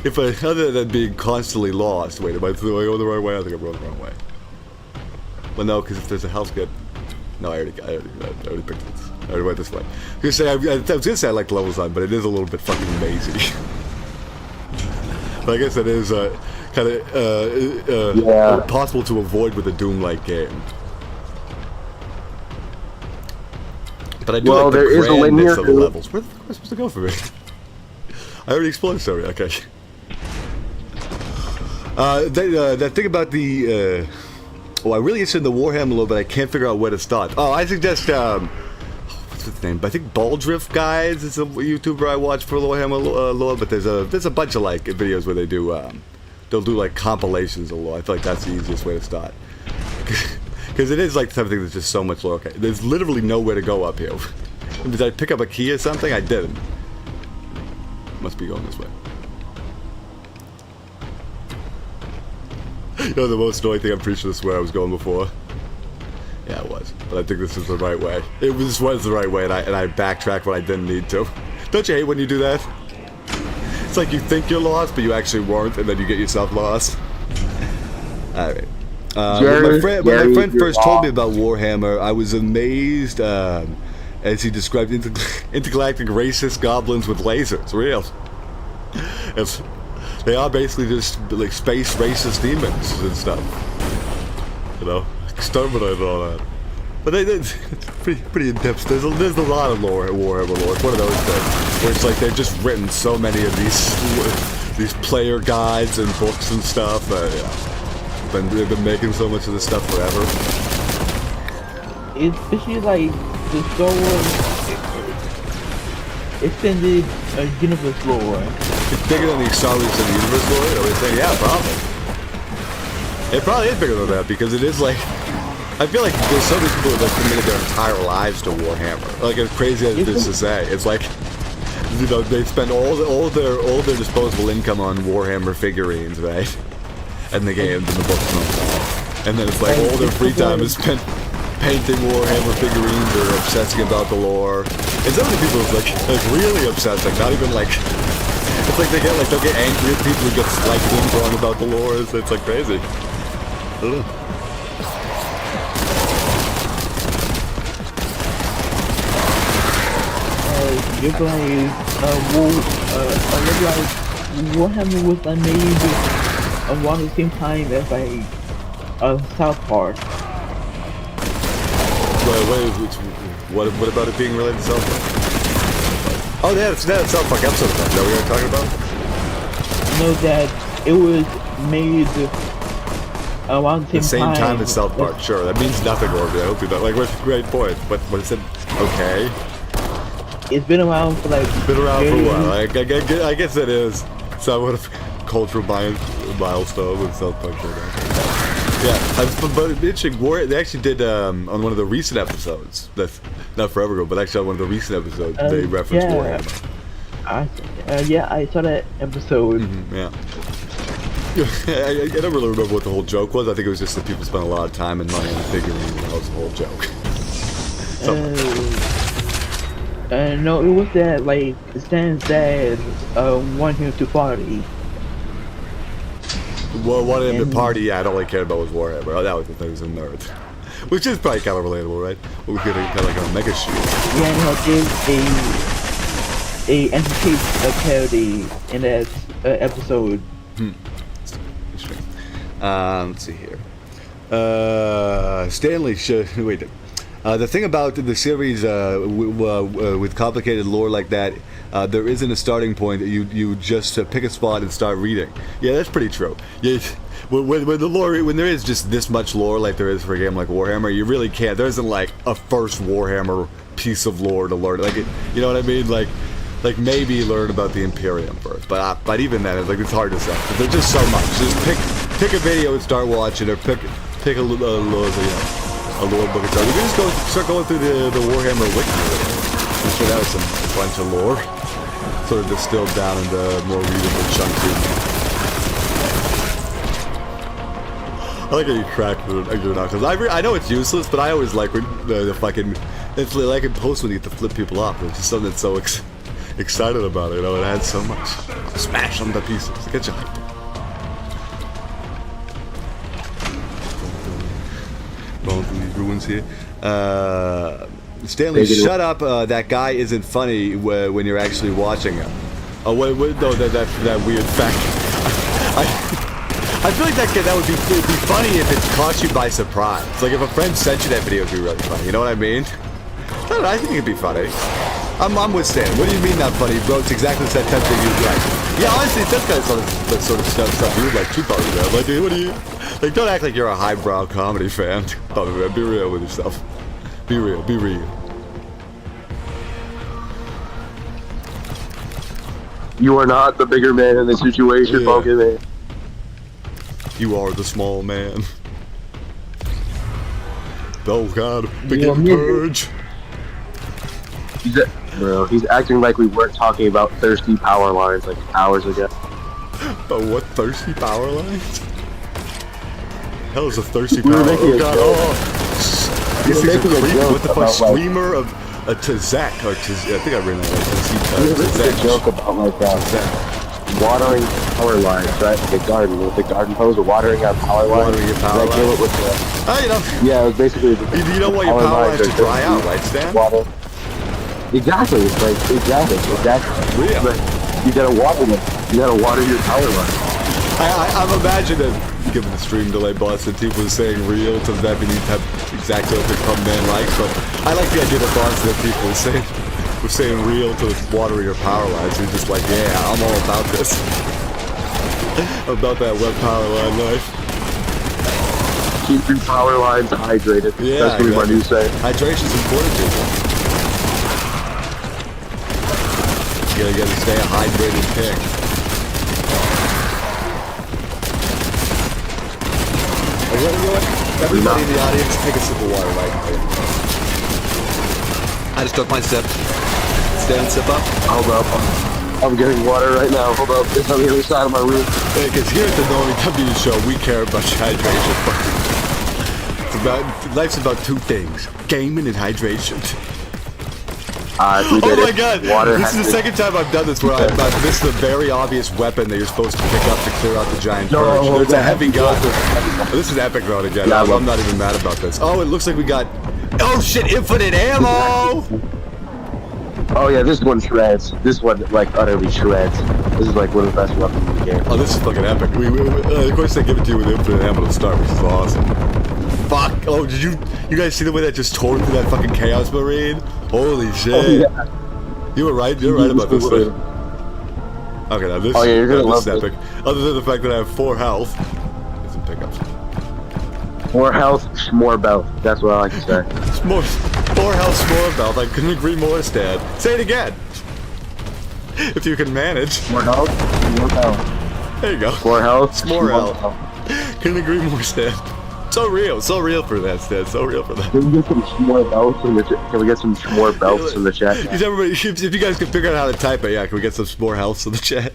Other than being constantly lost, wait, am I going the right way? I think I'm going the wrong way. Well, no, because if there's a health kit, no, I already picked this. I already went this way. I was gonna say I like the level design, but it is a little bit fucking mazy. But I guess it is kind of possible to avoid with a Doom-like game. But I do like the grandness of the levels. Where the fuck am I supposed to go from here? I already explored this area. Okay. That thing about the I'm really interested in the Warhammer lore, but I can't figure out where to start. Oh, I suggest what's his name? I think Baldrift Guys is a YouTuber I watch for Warhammer lore, but there's a bunch of like videos where they'll do like compilations of lore. I feel like that's the easiest way to start. Because it is like something that's just so much lore. Okay, there's literally nowhere to go up here. Did I pick up a key or something? I didn't. Must be going this way. You know the most annoying thing, I'm pretty sure this is where I was going before. Yeah, it was. But I think this is the right way. This was the right way, and I backtracked when I didn't need to. Don't you hate when you do that? It's like you think you're lost, but you actually weren't, and then you get yourself lost. Alright. When my friend first told me about Warhammer, I was amazed as he described intergalactic racist goblins with lasers. Real. They are basically just like space racist demons and stuff. You know, exterminate and all that. But it's pretty in depth. There's a lot of lore at Warhammer lore. It's one of those things where it's like they've just written so many of these player guides and books and stuff. They've been making so much of this stuff forever. Especially like the Star Wars extended universe lore. It's bigger than the Star Wars extended universe lore. You know what I'm saying? Yeah, probably. It probably is bigger than that because it is like. I feel like there's so many people that committed their entire lives to Warhammer. Like as crazy as it is to say, it's like, you know, they spend all their disposable income on Warhammer figurines, right? And the games and the books and all. And then it's like all their free time is spent painting Warhammer figurines or obsessing about the lore. And so many people is like really obsessing, not even like. It's like they'll get angry at people who get slight things wrong about the lore. It's like crazy. I don't know. You're playing like Warhammer was made around the same time as like South Park. What about it being related to South Park? Oh, that's South Park episode. Is that what we were talking about? Know that it was made around The same time as as South Park. Sure, that means nothing, Orby. I hope you don't. Like, what's a great point? But what is it? Okay. It's been around for like. Been around for a while. I guess it is somewhat of cultural milestone with South Park. Yeah, but interesting. They actually did on one of the recent episodes. That's not forever ago, but actually on one of the recent episodes, they referenced Warhammer. Yeah, I saw that episode. Yeah. I don't really remember what the whole joke was. I think it was just that people spent a lot of time and money on the figurines, and that was the whole joke. No, it was that like Stan's dad wanted him to party. Well, wanted him to party. Yeah, I don't really care about was Warhammer. Oh, that was the thing. He was a nerd, which is probably kind of relatable, right? We could have kind of like a mega shoot. Yeah, no, there's a anti-cheat parody in that episode. Interesting. Let's see here. Stanley should wait. The thing about the series with complicated lore like that, there isn't a starting point. You just pick a spot and start reading. Yeah, that's pretty true. Yeah, when the lore, when there is just this much lore like there is for a game like Warhammer, you really can't. There isn't like a first Warhammer piece of lore to learn. Like, you know what I mean? Like maybe learn about the Imperium first. But even then, it's hard to say. There's just so much. Just pick a video and start watching, or pick a lore book and stuff. You can just start going through the Warhammer wiki. I'm sure that was a bunch of lore, sort of distilled down into more readable chunks. I like how you cracked the because I know it's useless, but I always like when the fucking it's like in post when you get to flip people off. It's just something that's so excited about it. You know, it adds so much. Smash them to pieces. Get you hyped. Going through these ruins here. Stanley, shut up. That guy isn't funny when you're actually watching him. Oh, wait, no, that weird fact. I feel like that would be funny if it caught you by surprise. Like if a friend sent you that video, it would be really funny. You know what I mean? I don't know, I think it'd be funny. I'm with Stan. What do you mean not funny, bro? It's exactly that type of thing you'd like. Yeah, honestly, that's kind of sort of stuff you would like too, probably. Like, dude, what do you... Like, don't act like you're a highbrow comedy fan. Be real with yourself. Be real. Be real. You are not the bigger man in this situation, Boltgun. You are the small man. Oh God, begin purge. He's acting like we weren't talking about thirsty power lines like hours ago. But what thirsty power lines? Hell is a thirsty power line? Oh God! Oh, these things are creepy. What the fuck? Streamer of a Tzek or Tzek? I think I read that. There's a joke about like watering power lines, right? The garden with the garden hose, or watering our power lines. Watering your power lines. Kill it with yeah, it was basically. You don't want your power lines to dry out, right, Stan? Water. Exactly. It's like exactly. Real. But you gotta water them. You gotta water your power lines. I'm imagining, given the stream delay boss, and people saying real to that we need to have exactly what the club man likes, but I like the idea that boss that people were saying real to watering your power lines. You're just like, yeah, I'm all about this. About that wet power line life. Keep your power lines hydrated. Yeah, that's what my new saying. Hydration's important, people. You gotta stay a hydrated pig. You know what? Everybody in the audience, take a sip of water right now. I just took my sip. Stand, sip up. Hold up. I'm getting water right now. Hold up. It's on the other side of my room. Because here at the Knowing W show, we care about your hydration. Life's about two things: gaming and hydration. Oh my God! Water this is the second time I've done this where I've missed a very obvious weapon that you're supposed to pick up to clear out the giant purge. It's a heavy gun. This is epic mode again. Yeah, I'm not even mad about this. Oh, it looks like we got... Oh shit! Infinite ammo! Oh yeah, this one shreds. This one like utterly shreds. This is like one of the best weapons in the game. Oh, this is fucking epic. Of course they give it to you with infinite ammo to start, which is awesome. Fuck! Oh, did you guys see the way that just tore through that fucking Chaos Marine? Holy shit! Oh, yeah. You were right about this thing. Okay, now this, you're gonna this is love epic. Other than the fact that I have 4 health. Get some pickups. More health, more belt. That's what I like to say. More health, more belt. I couldn't agree more, Stan. Say it again. If you can manage. More health, more belt. There you go. More health, More health. Couldn't agree more, Stan. So real for that, Stan. So real for that. Can we get some more belts in the chat? Can we get some more belts in the chat? Everybody, if you guys can figure out how to type it, yeah, can we get some more health in the chat?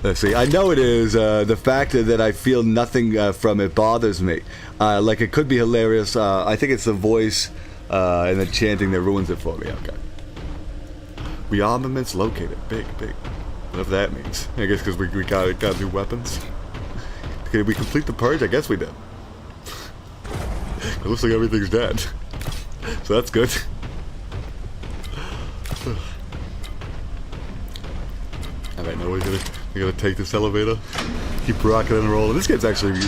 Let's see. I know it is the fact that I feel nothing from it bothers me. Like it could be hilarious. I think it's the voice and the chanting that ruins it for me. Okay. Rearmaments located. Big. Whatever that means. I guess because we got new weapons. Did we complete the purge? I guess we did. It looks like everything's dead. So that's good. Alright, now we're gonna take this elevator. Keep rocking and rolling. This game's actually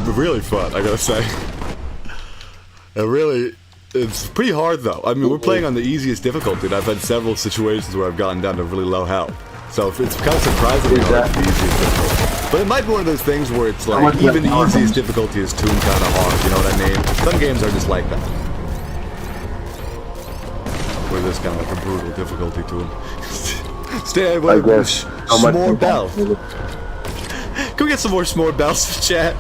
really fun, I gotta say. It's pretty hard though. I mean, we're playing on the easiest difficulty, and I've had several situations where I've gotten down to really low health. So it's kind of surprisingly hard for the easiest difficulty. But it might be one of those things where it's like, even the easiest difficulty is tuned kind of hard, you know what I mean? Some games are just like that. Where this kind of like a brutal difficulty to them. Stay away from s'more bell. Can we get some more s'more bells in the chat?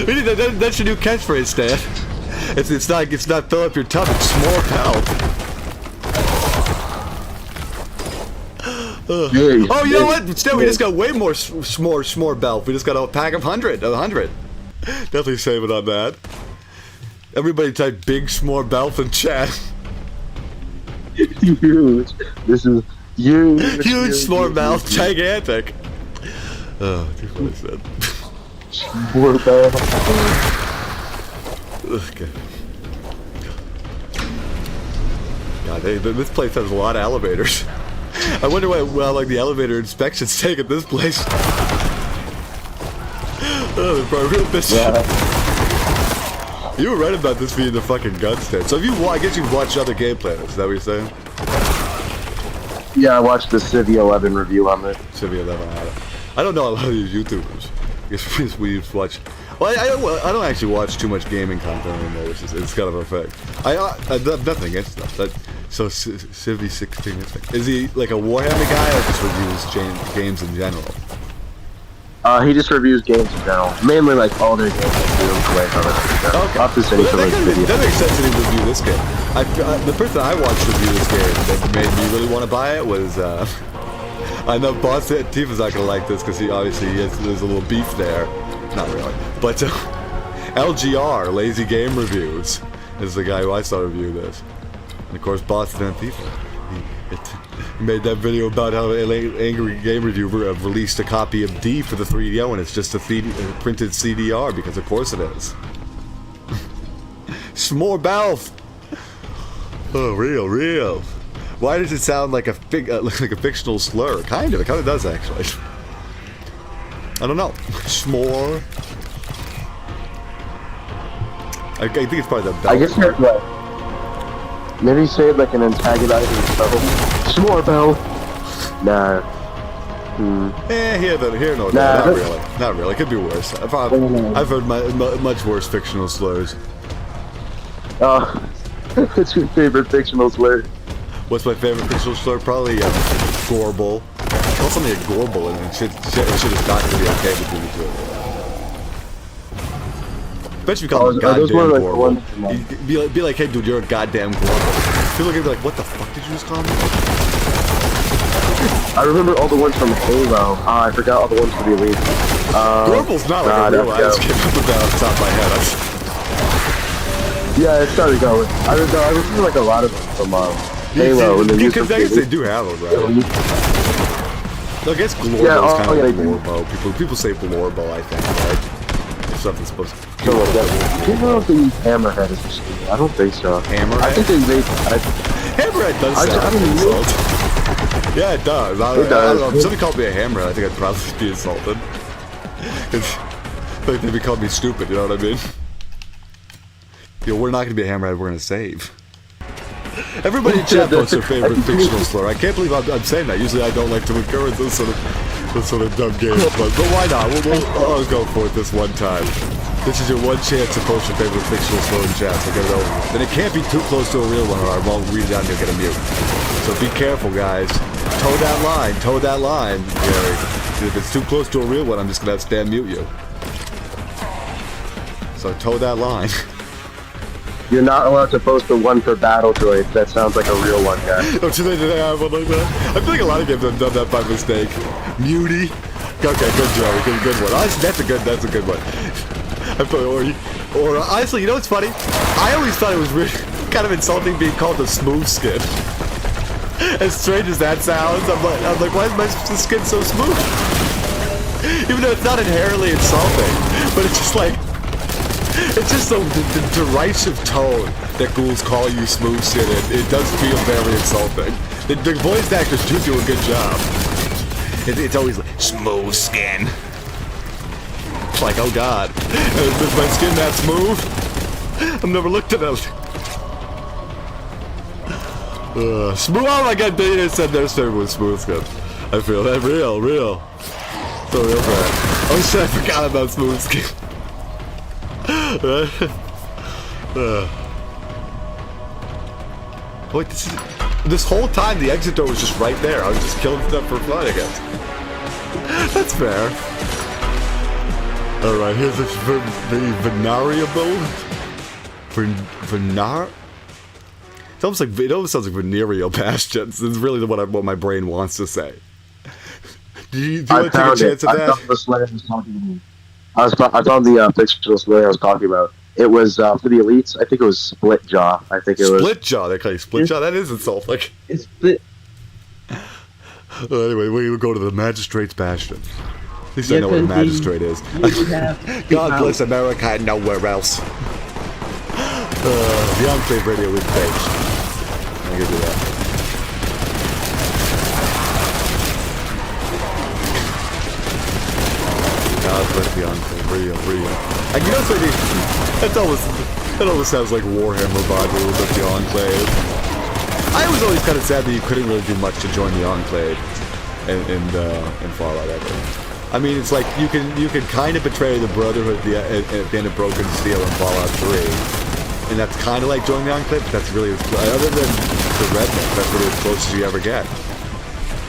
We need that's your new catchphrase, Stan. It's not fill up your tub, it's s'more bell. Oh, you know what? Instead, we just got way more s'more bell. We just got a pack of 100. Definitely save it on that. Everybody type big s'more bell in chat. Huge. This is huge. Huge s'more bell. Gigantic. Oh, too funny said. S'more bell. Okay. God, this place has a lot of elevators. I wonder why, like, the elevator inspections take at this place. Oh, they're probably real bitch. Yeah. You were right about this being the fucking gun stand. So I guess you've watched other gameplay. Is that what you're saying? Yeah, I watched the Civ 11 review on it. Civ 11 on it. I don't know a lot of these YouTubers. I guess we watch. Well, I don't actually watch too much gaming content anymore, which is it's kind of a fact. I have nothing against that. So Civ 16 is he like a Warhammer guy or just reviews games in general? He just reviews games in general, mainly like all their games that do play on it. Okay. I'll have to send you some of those videos. That makes sense that he review this game. The person I watched review this game that made me really want to buy it was I know Boss Tifa's not gonna like this because there's a little beef there. Not really, but LGR Lazy Game Reviews is the guy who I saw review this. And of course, Boston Antifa. He made that video about how an angry game reviewer released a copy of D for the 3DO, and it's just a printed CDR because, of course, it is. S'more Balf. Oh, real. Why does it sound like a fictional slur? It kind of does actually. I don't know. S'more. I think it's probably the bell. I guess you're right. Maybe say it like an antagonizing level. S'more bell. Nah. Here, no, nah, not really. It could be worse. I've heard much worse fictional slurs. What's your favorite fictional slur? What's my favorite fictional slur? Probably Gorble. Call something a Gorble, and it should have got to be okay between the two. Bet you call him a goddamn Gorble. Be like, hey dude, you're a goddamn Gorble. People are gonna be like, what the fuck did you just call me? I remember all the ones from Halo. I forgot all the ones for the Elite. Gorble's not like a real ass kid off the top of my head. Yeah, it started going. I remember like a lot of them from Halo. Because I guess they do have them, right? I guess Glorbo's kind of like Glorbo. People say Glorbo, I think, right? stuff that's supposed to. So what, do you know if they use Hammerhead as a skill? I don't think so. Hammerhead? I think they made. Hammerhead does sound like an insult. Yeah, it does. I don't know. If somebody called me a hammerhead, I think I'd probably be insulted. Like they'd be calling me stupid, you know what I mean? We're not going to be a hammerhead, we're going to save. Everybody in chat wants their favorite fictional slur. I can't believe I'm saying that. Usually I don't like to encourage those sort of dumb games, but why not? I'll go for it this one time. This is your one chance to post your favorite fictional slur in chat, so get it over with. Then it can't be too close to a real one or I won't read it out and you'll get a mute. So be careful, guys. Toe that line. If it's too close to a real one, I'm just going to have to stand mute you. So toe that line. You're not allowed to post the one for battle droids. That sounds like a real one, guy. Oh, did they have one like that? I feel like a lot of games have done that by mistake. Muty. Okay, good job. Good one. Honestly, that's a good one. I thought, or honestly, you know what's funny? I always thought it was really kind of insulting being called a smooth skin. As strange as that sounds, I'm like, why is my skin so smooth? Even though it's not inherently insulting, but it's just like. It's just the derisive tone that ghouls call you smooth skin. It does feel very insulting. The voice actors do a good job. It's always like, smooth skin. It's like, oh god, is my skin that smooth? I've never looked at it. Smooth, oh my god, they said their server was smooth skin. I feel that real. So real bad. Oh shit, I forgot about smooth skin. Wait, this whole time the exit door was just right there. I was just killing stuff for fun, I guess. That's fair. Alright, here's the venerable. Venar? It almost sounds like venereal bastions. This is really what my brain wants to say. Do you want to take a chance at that? I found the fictional slur I was talking about. It was for the elites. I think it was Split Jaw. I think it was Split Jaw. They call you Split Jaw. That is insulting. It's split. Anyway, we will go to the Magistrate's Bastion. At least I know what a magistrate is. God bless America and nowhere else. The Enclave Radio is based. I'll give you that. God bless the Enclave Radio. And you know something? That almost sounds like Warhammer vibe a little bit, the Enclave. I was always kind of sad that you couldn't really do much to join the Enclave in Fallout ever. I mean, it's like you can kind of betray the Brotherhood at the end of Broken Steel in Fallout 3, and that's kind of like joining the Enclave. But that's really other than the Redneck, that's really as close as you ever get.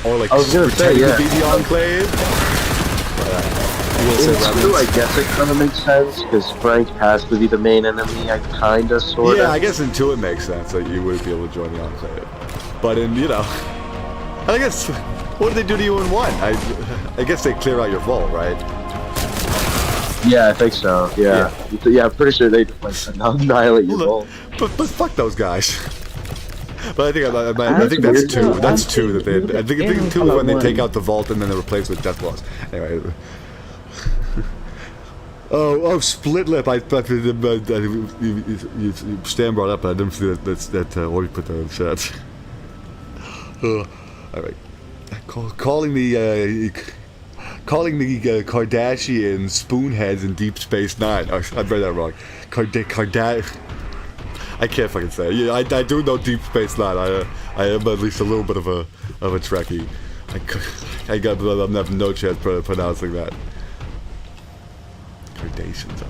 Or like pretending to be the Enclave. It's true, I guess it kind of makes sense, because Frank has to be the main enemy, I kind of, sort of. Yeah, I guess in 2 it makes sense that you would be able to join the Enclave. But in, I guess, what did they do to you in 1? I guess they clear out your vault, right? Yeah, I think so, yeah. Yeah, I'm pretty sure they annihilate your vault. But fuck those guys. But I think that's 2. That's 2 that they. I think 2 is when they take out the vault and then they replace it with death claws. Anyway. Oh, split lip. I thought you Stan brought up, but I didn't see that what you put there in chat. Alright. Calling the Kardashian spoonheads in Deep Space Nine. Oh, I read that wrong. I can't fucking say it. Yeah, I do know Deep Space Nine. I am at least a little bit of a Trekkie. I have no chance pronouncing that. Cardassians, oh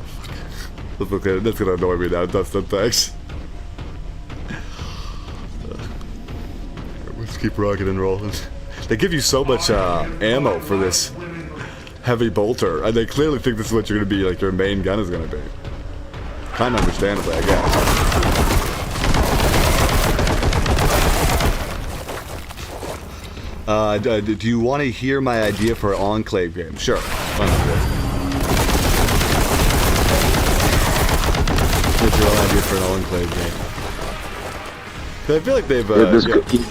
fuck. That's gonna annoy me now, Dustin, thanks. Let's keep rocking and rolling. They give you so much ammo for this heavy bolter, and they clearly think this is what you're gonna be, like your main gun is gonna be. Kinda understandably, I guess. Do you want to hear my idea for an Enclave game? Sure. Why not? What's your idea for an Enclave game? I feel like they've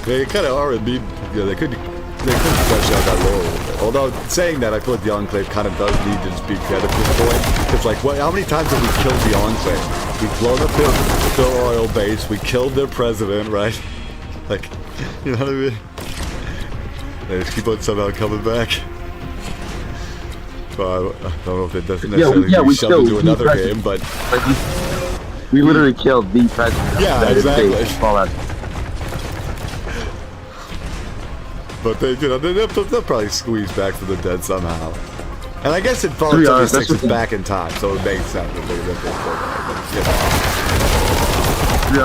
they kind of are. They could flesh out that lore a little bit. Although, saying that, I feel like the Enclave kind of does need to just be fed at this point. It's like, how many times have we killed the Enclave? We've blown up their oil base, we killed their president, right? Like, you know what I mean? They just keep on somehow coming back. Well, I don't know if it doesn't necessarily be shoved into another game, but... Like, we literally killed the president. Yeah, exactly. Fallout. But they, you know, they'll probably squeeze back from the dead somehow. And I guess it Fallout 76 is back in time, so it makes sense that they pull that. But, you know.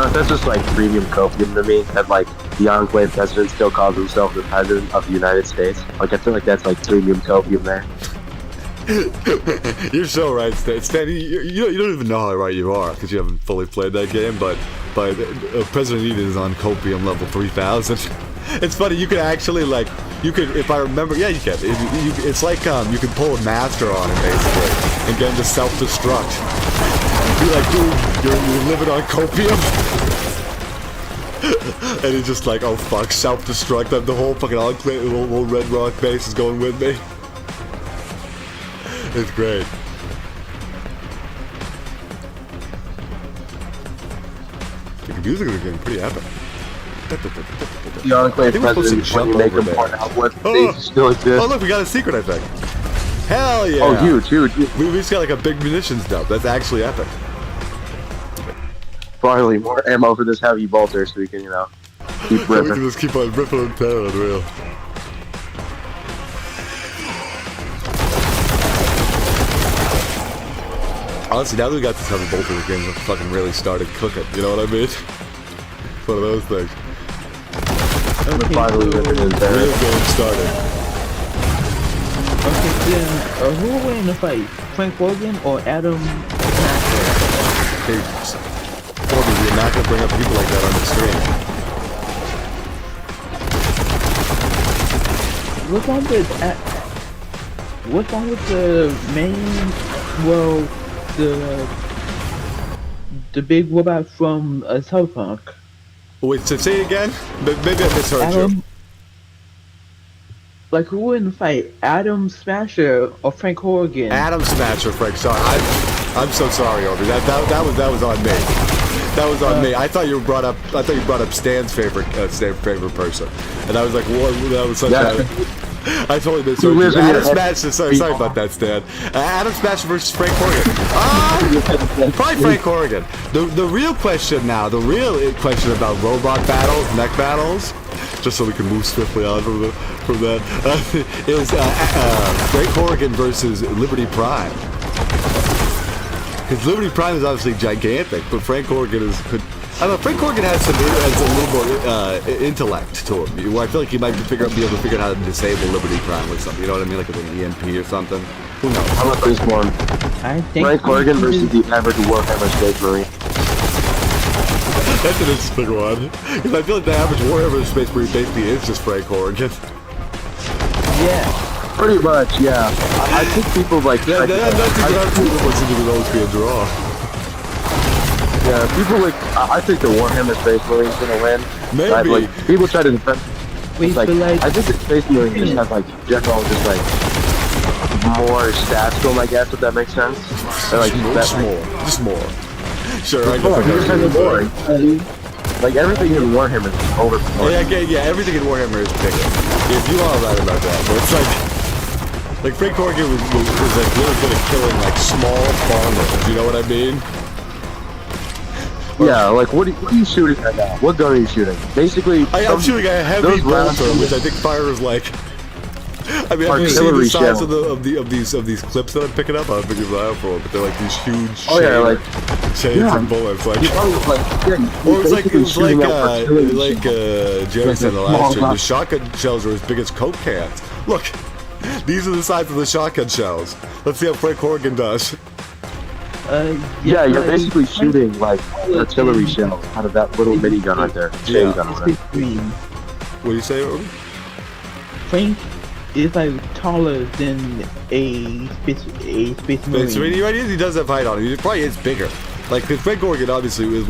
Yeah, that's just like premium copium to me. That like the Enclave president still calls himself the president of the United States. Like I feel like that's like premium copium there. You're so right, Stan. You don't even know how right you are because you haven't fully played that game. But President Eden is on copium level 3000. It's funny. You could actually like if I remember. Yeah, you can. It's like you can pull a master on him basically and get him to self-destruct. Be like, dude, you're living on copium. And he's just like, oh fuck, self-destruct. The whole fucking Enclave, the whole Red Rock base is going with me. It's great. The music is getting pretty epic. The Enclave president, when you make him point out what things still exist. Oh look, we got a secret, I think. Hell yeah! Oh, huge. We just got like a big munitions dump. That's actually epic. Finally, more ammo for this heavy bolter so we can, you know, keep We ripping. can just keep on ripping and tearing, unreal. Honestly, now that we got this heavy bolter, the game fucking really started cooking. You know what I mean? It's one of those things. We're finally ripping in Real there. game started. Okay, then who will win in the fight? Frank Morgan or Adam Smasher? Hey, Corbin, you're not gonna bring up people like that on the stream. What's wrong with the main? Well, the big robot from Cyberpunk. Wait, so say it again? Maybe I misheard you. Like who will in the fight? Adam Smasher or Frank Horgan? Adam Smasher, Frank. Sorry, I'm so sorry, Obi. That was on me. That was on me. I thought you brought up Stan's favorite person, and I was like, "What?" That was such a. I totally misheard you. Adam Smasher. Sorry about that, Stan. Adam Smasher versus Frank Horgan. Probably Frank Horgan. The real question now, the real question about robot battles, mech battles, just so we can move swiftly on from that, is Frank Horgan versus Liberty Prime. Because Liberty Prime is obviously gigantic, but Frank Horgan is. I don't know. Frank Horgan has a little more intellect to him. Where I feel like he might be able to figure out how to disable Liberty Prime with something. You know what I mean, like with an EMP or something. Who knows? How about this one? I think Frank Horgan versus the average Warhammer Space Marine. That's an interesting one. Because I feel like the average Warhammer Space Marine basically is just Frank Horgan. Yeah. Pretty much, yeah. I think people like. That's be a draw. Yeah, people like. I think the Warhammer Space Marine's gonna win. Maybe. Like, people try to defend. Wait, Like, but like, I think the Space Marine just has like general, just like more stats to them, I guess, if that makes sense. Or, like, Just more. Sure, I Come on, you're kind of know. boring. Like everything in Warhammer is overpowered. Yeah, everything in Warhammer is bigger. If you are right about that, but it's like Frank Horgan was like really good at killing like small farmers. You know what I mean? Yeah, like what are you shooting right now? What gun are you shooting? Basically, I'm shooting a heavy bolter, which I think fires like. I mean, have you seen the size of these clips that I'm picking up? I don't think you've eye for it, but they're like these huge chains and bullets. Like, or it's like Jerry said in the last stream, the shotgun shells are as big as Coke cans. Look, these are the size of the shotgun shells. Let's see how Frank Horgan does. Yeah, you're basically shooting like artillery shells out of that little minigun right there. Chain gun on it. What do you say, Obi? Frank is like taller than a space marine. So, right, he does have height on him. He probably is bigger. Like, because Frank Horgan obviously was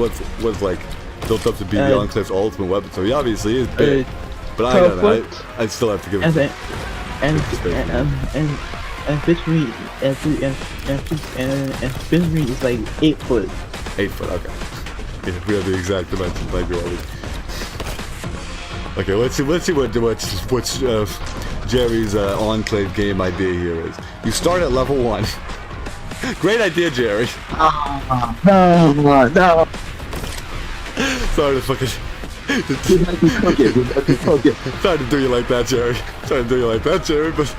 like built up to be the Enclave's ultimate weapon, so he obviously is big. But I don't know. I still have to give him. and Space and Marine. and fish meat and fish meat is like 8 foot. 8 foot. Okay. Yeah, we have the exact dimensions like you always. Okay, let's see what Jerry's Enclave game idea here is. You start at level 1. Great idea, Jerry. No. Sorry to fucking. Sorry to do you like that, Jerry. Sorry to do you like that, Jerry. But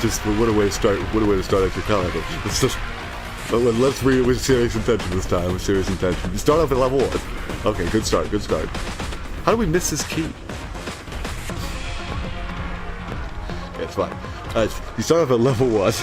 just what a way to start. What a way to start at your calendar. Let's just. Let's read it with serious intention this time. With serious intention. You start off at level 1. Okay, good start. Good start. How do we miss this key? Yeah, it's fine. You start off at level 1.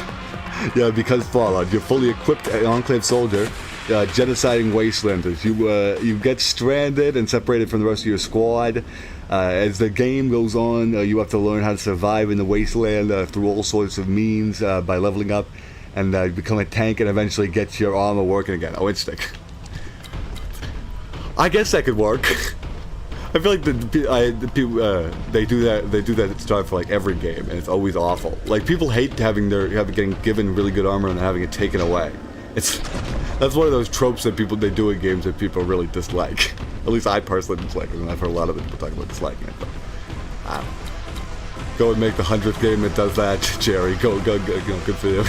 Yeah, because Fallout, you're fully equipped Enclave soldier, genociding wastelanders. You get stranded and separated from the rest of your squad. As the game goes on, you have to learn how to survive in the wasteland through all sorts of means by leveling up, and become a tank and eventually get your armor working again. Oh, instinct. I guess that could work. I feel like the people they do that at the start for like every game, and it's always awful. Like people hate getting given really good armor and having it taken away. That's one of those tropes that they do in games that people really dislike. At least I personally dislike it, and I've heard a lot of people talk about disliking it. But I don't know. Go and make the 100th game that does that, Jerry. Go, good for you.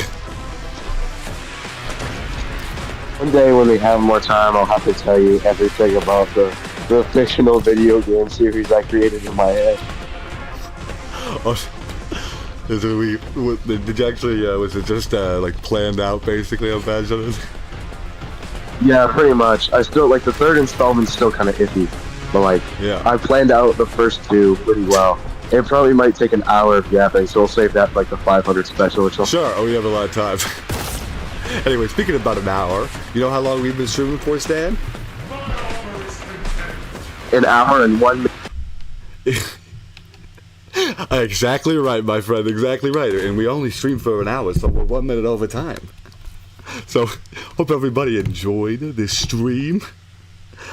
One day when we have more time, I'll have to tell you everything about the fictional video game series I created in my head. Oh, did you actually, was it just like planned out basically how bad it is? Yeah, pretty much. I still, like, the third installment's still kind of iffy, but like, Yeah. I planned out the first 2 pretty well. It probably might take an hour of yapping, so we'll save that for like the 500 special or something. Sure, we have a lot of time. Anyway, speaking about an hour, you know how long we've been streaming for, Stan? An hour and 1 minute. Exactly right, my friend, exactly right. And we only stream for an hour, so we're 1 minute over time. So, hope everybody enjoyed this stream.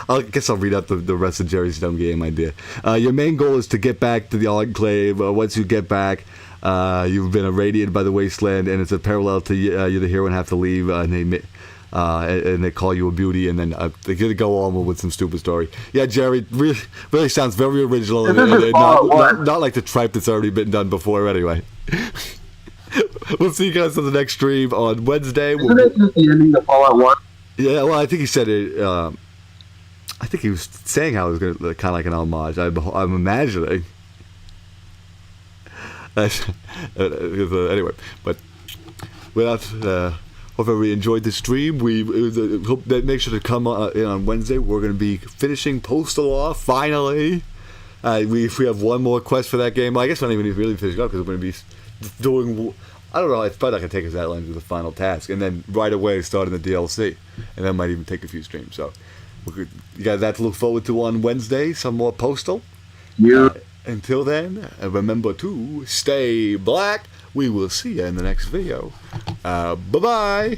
I guess I'll read out the rest of Jerry's dumb game idea. Your main goal is to get back to the Enclave. Once you get back, you've been irradiated by the wasteland, and it's a parallel to you're the hero and have to leave, and they call you a beauty, and then they're going to go on with some stupid story. Yeah, Jerry, really sounds very original, and not like the tripe that's already been done before anyway. We'll see you guys on the next stream on Wednesday. Isn't it just the ending of Fallout 1? Yeah, well, I think he said it. I think he was saying how it was going to kind of like an homage. I'm imagining. Anyway, but without hope everybody enjoyed the stream. Hope that make sure to come in on Wednesday. We're going to be finishing Postal off finally. If we have one more quest for that game, well, I guess we're not even really finishing up because we're going to be doing. I don't know. It's probably not going to take us that long to do the final task, and then right away starting the DLC, and that might even take a few streams. So you got that to look forward to on Wednesday. Some more Postal. Yeah. Until then, remember to stay black. We will see you in the next video. Bye-bye.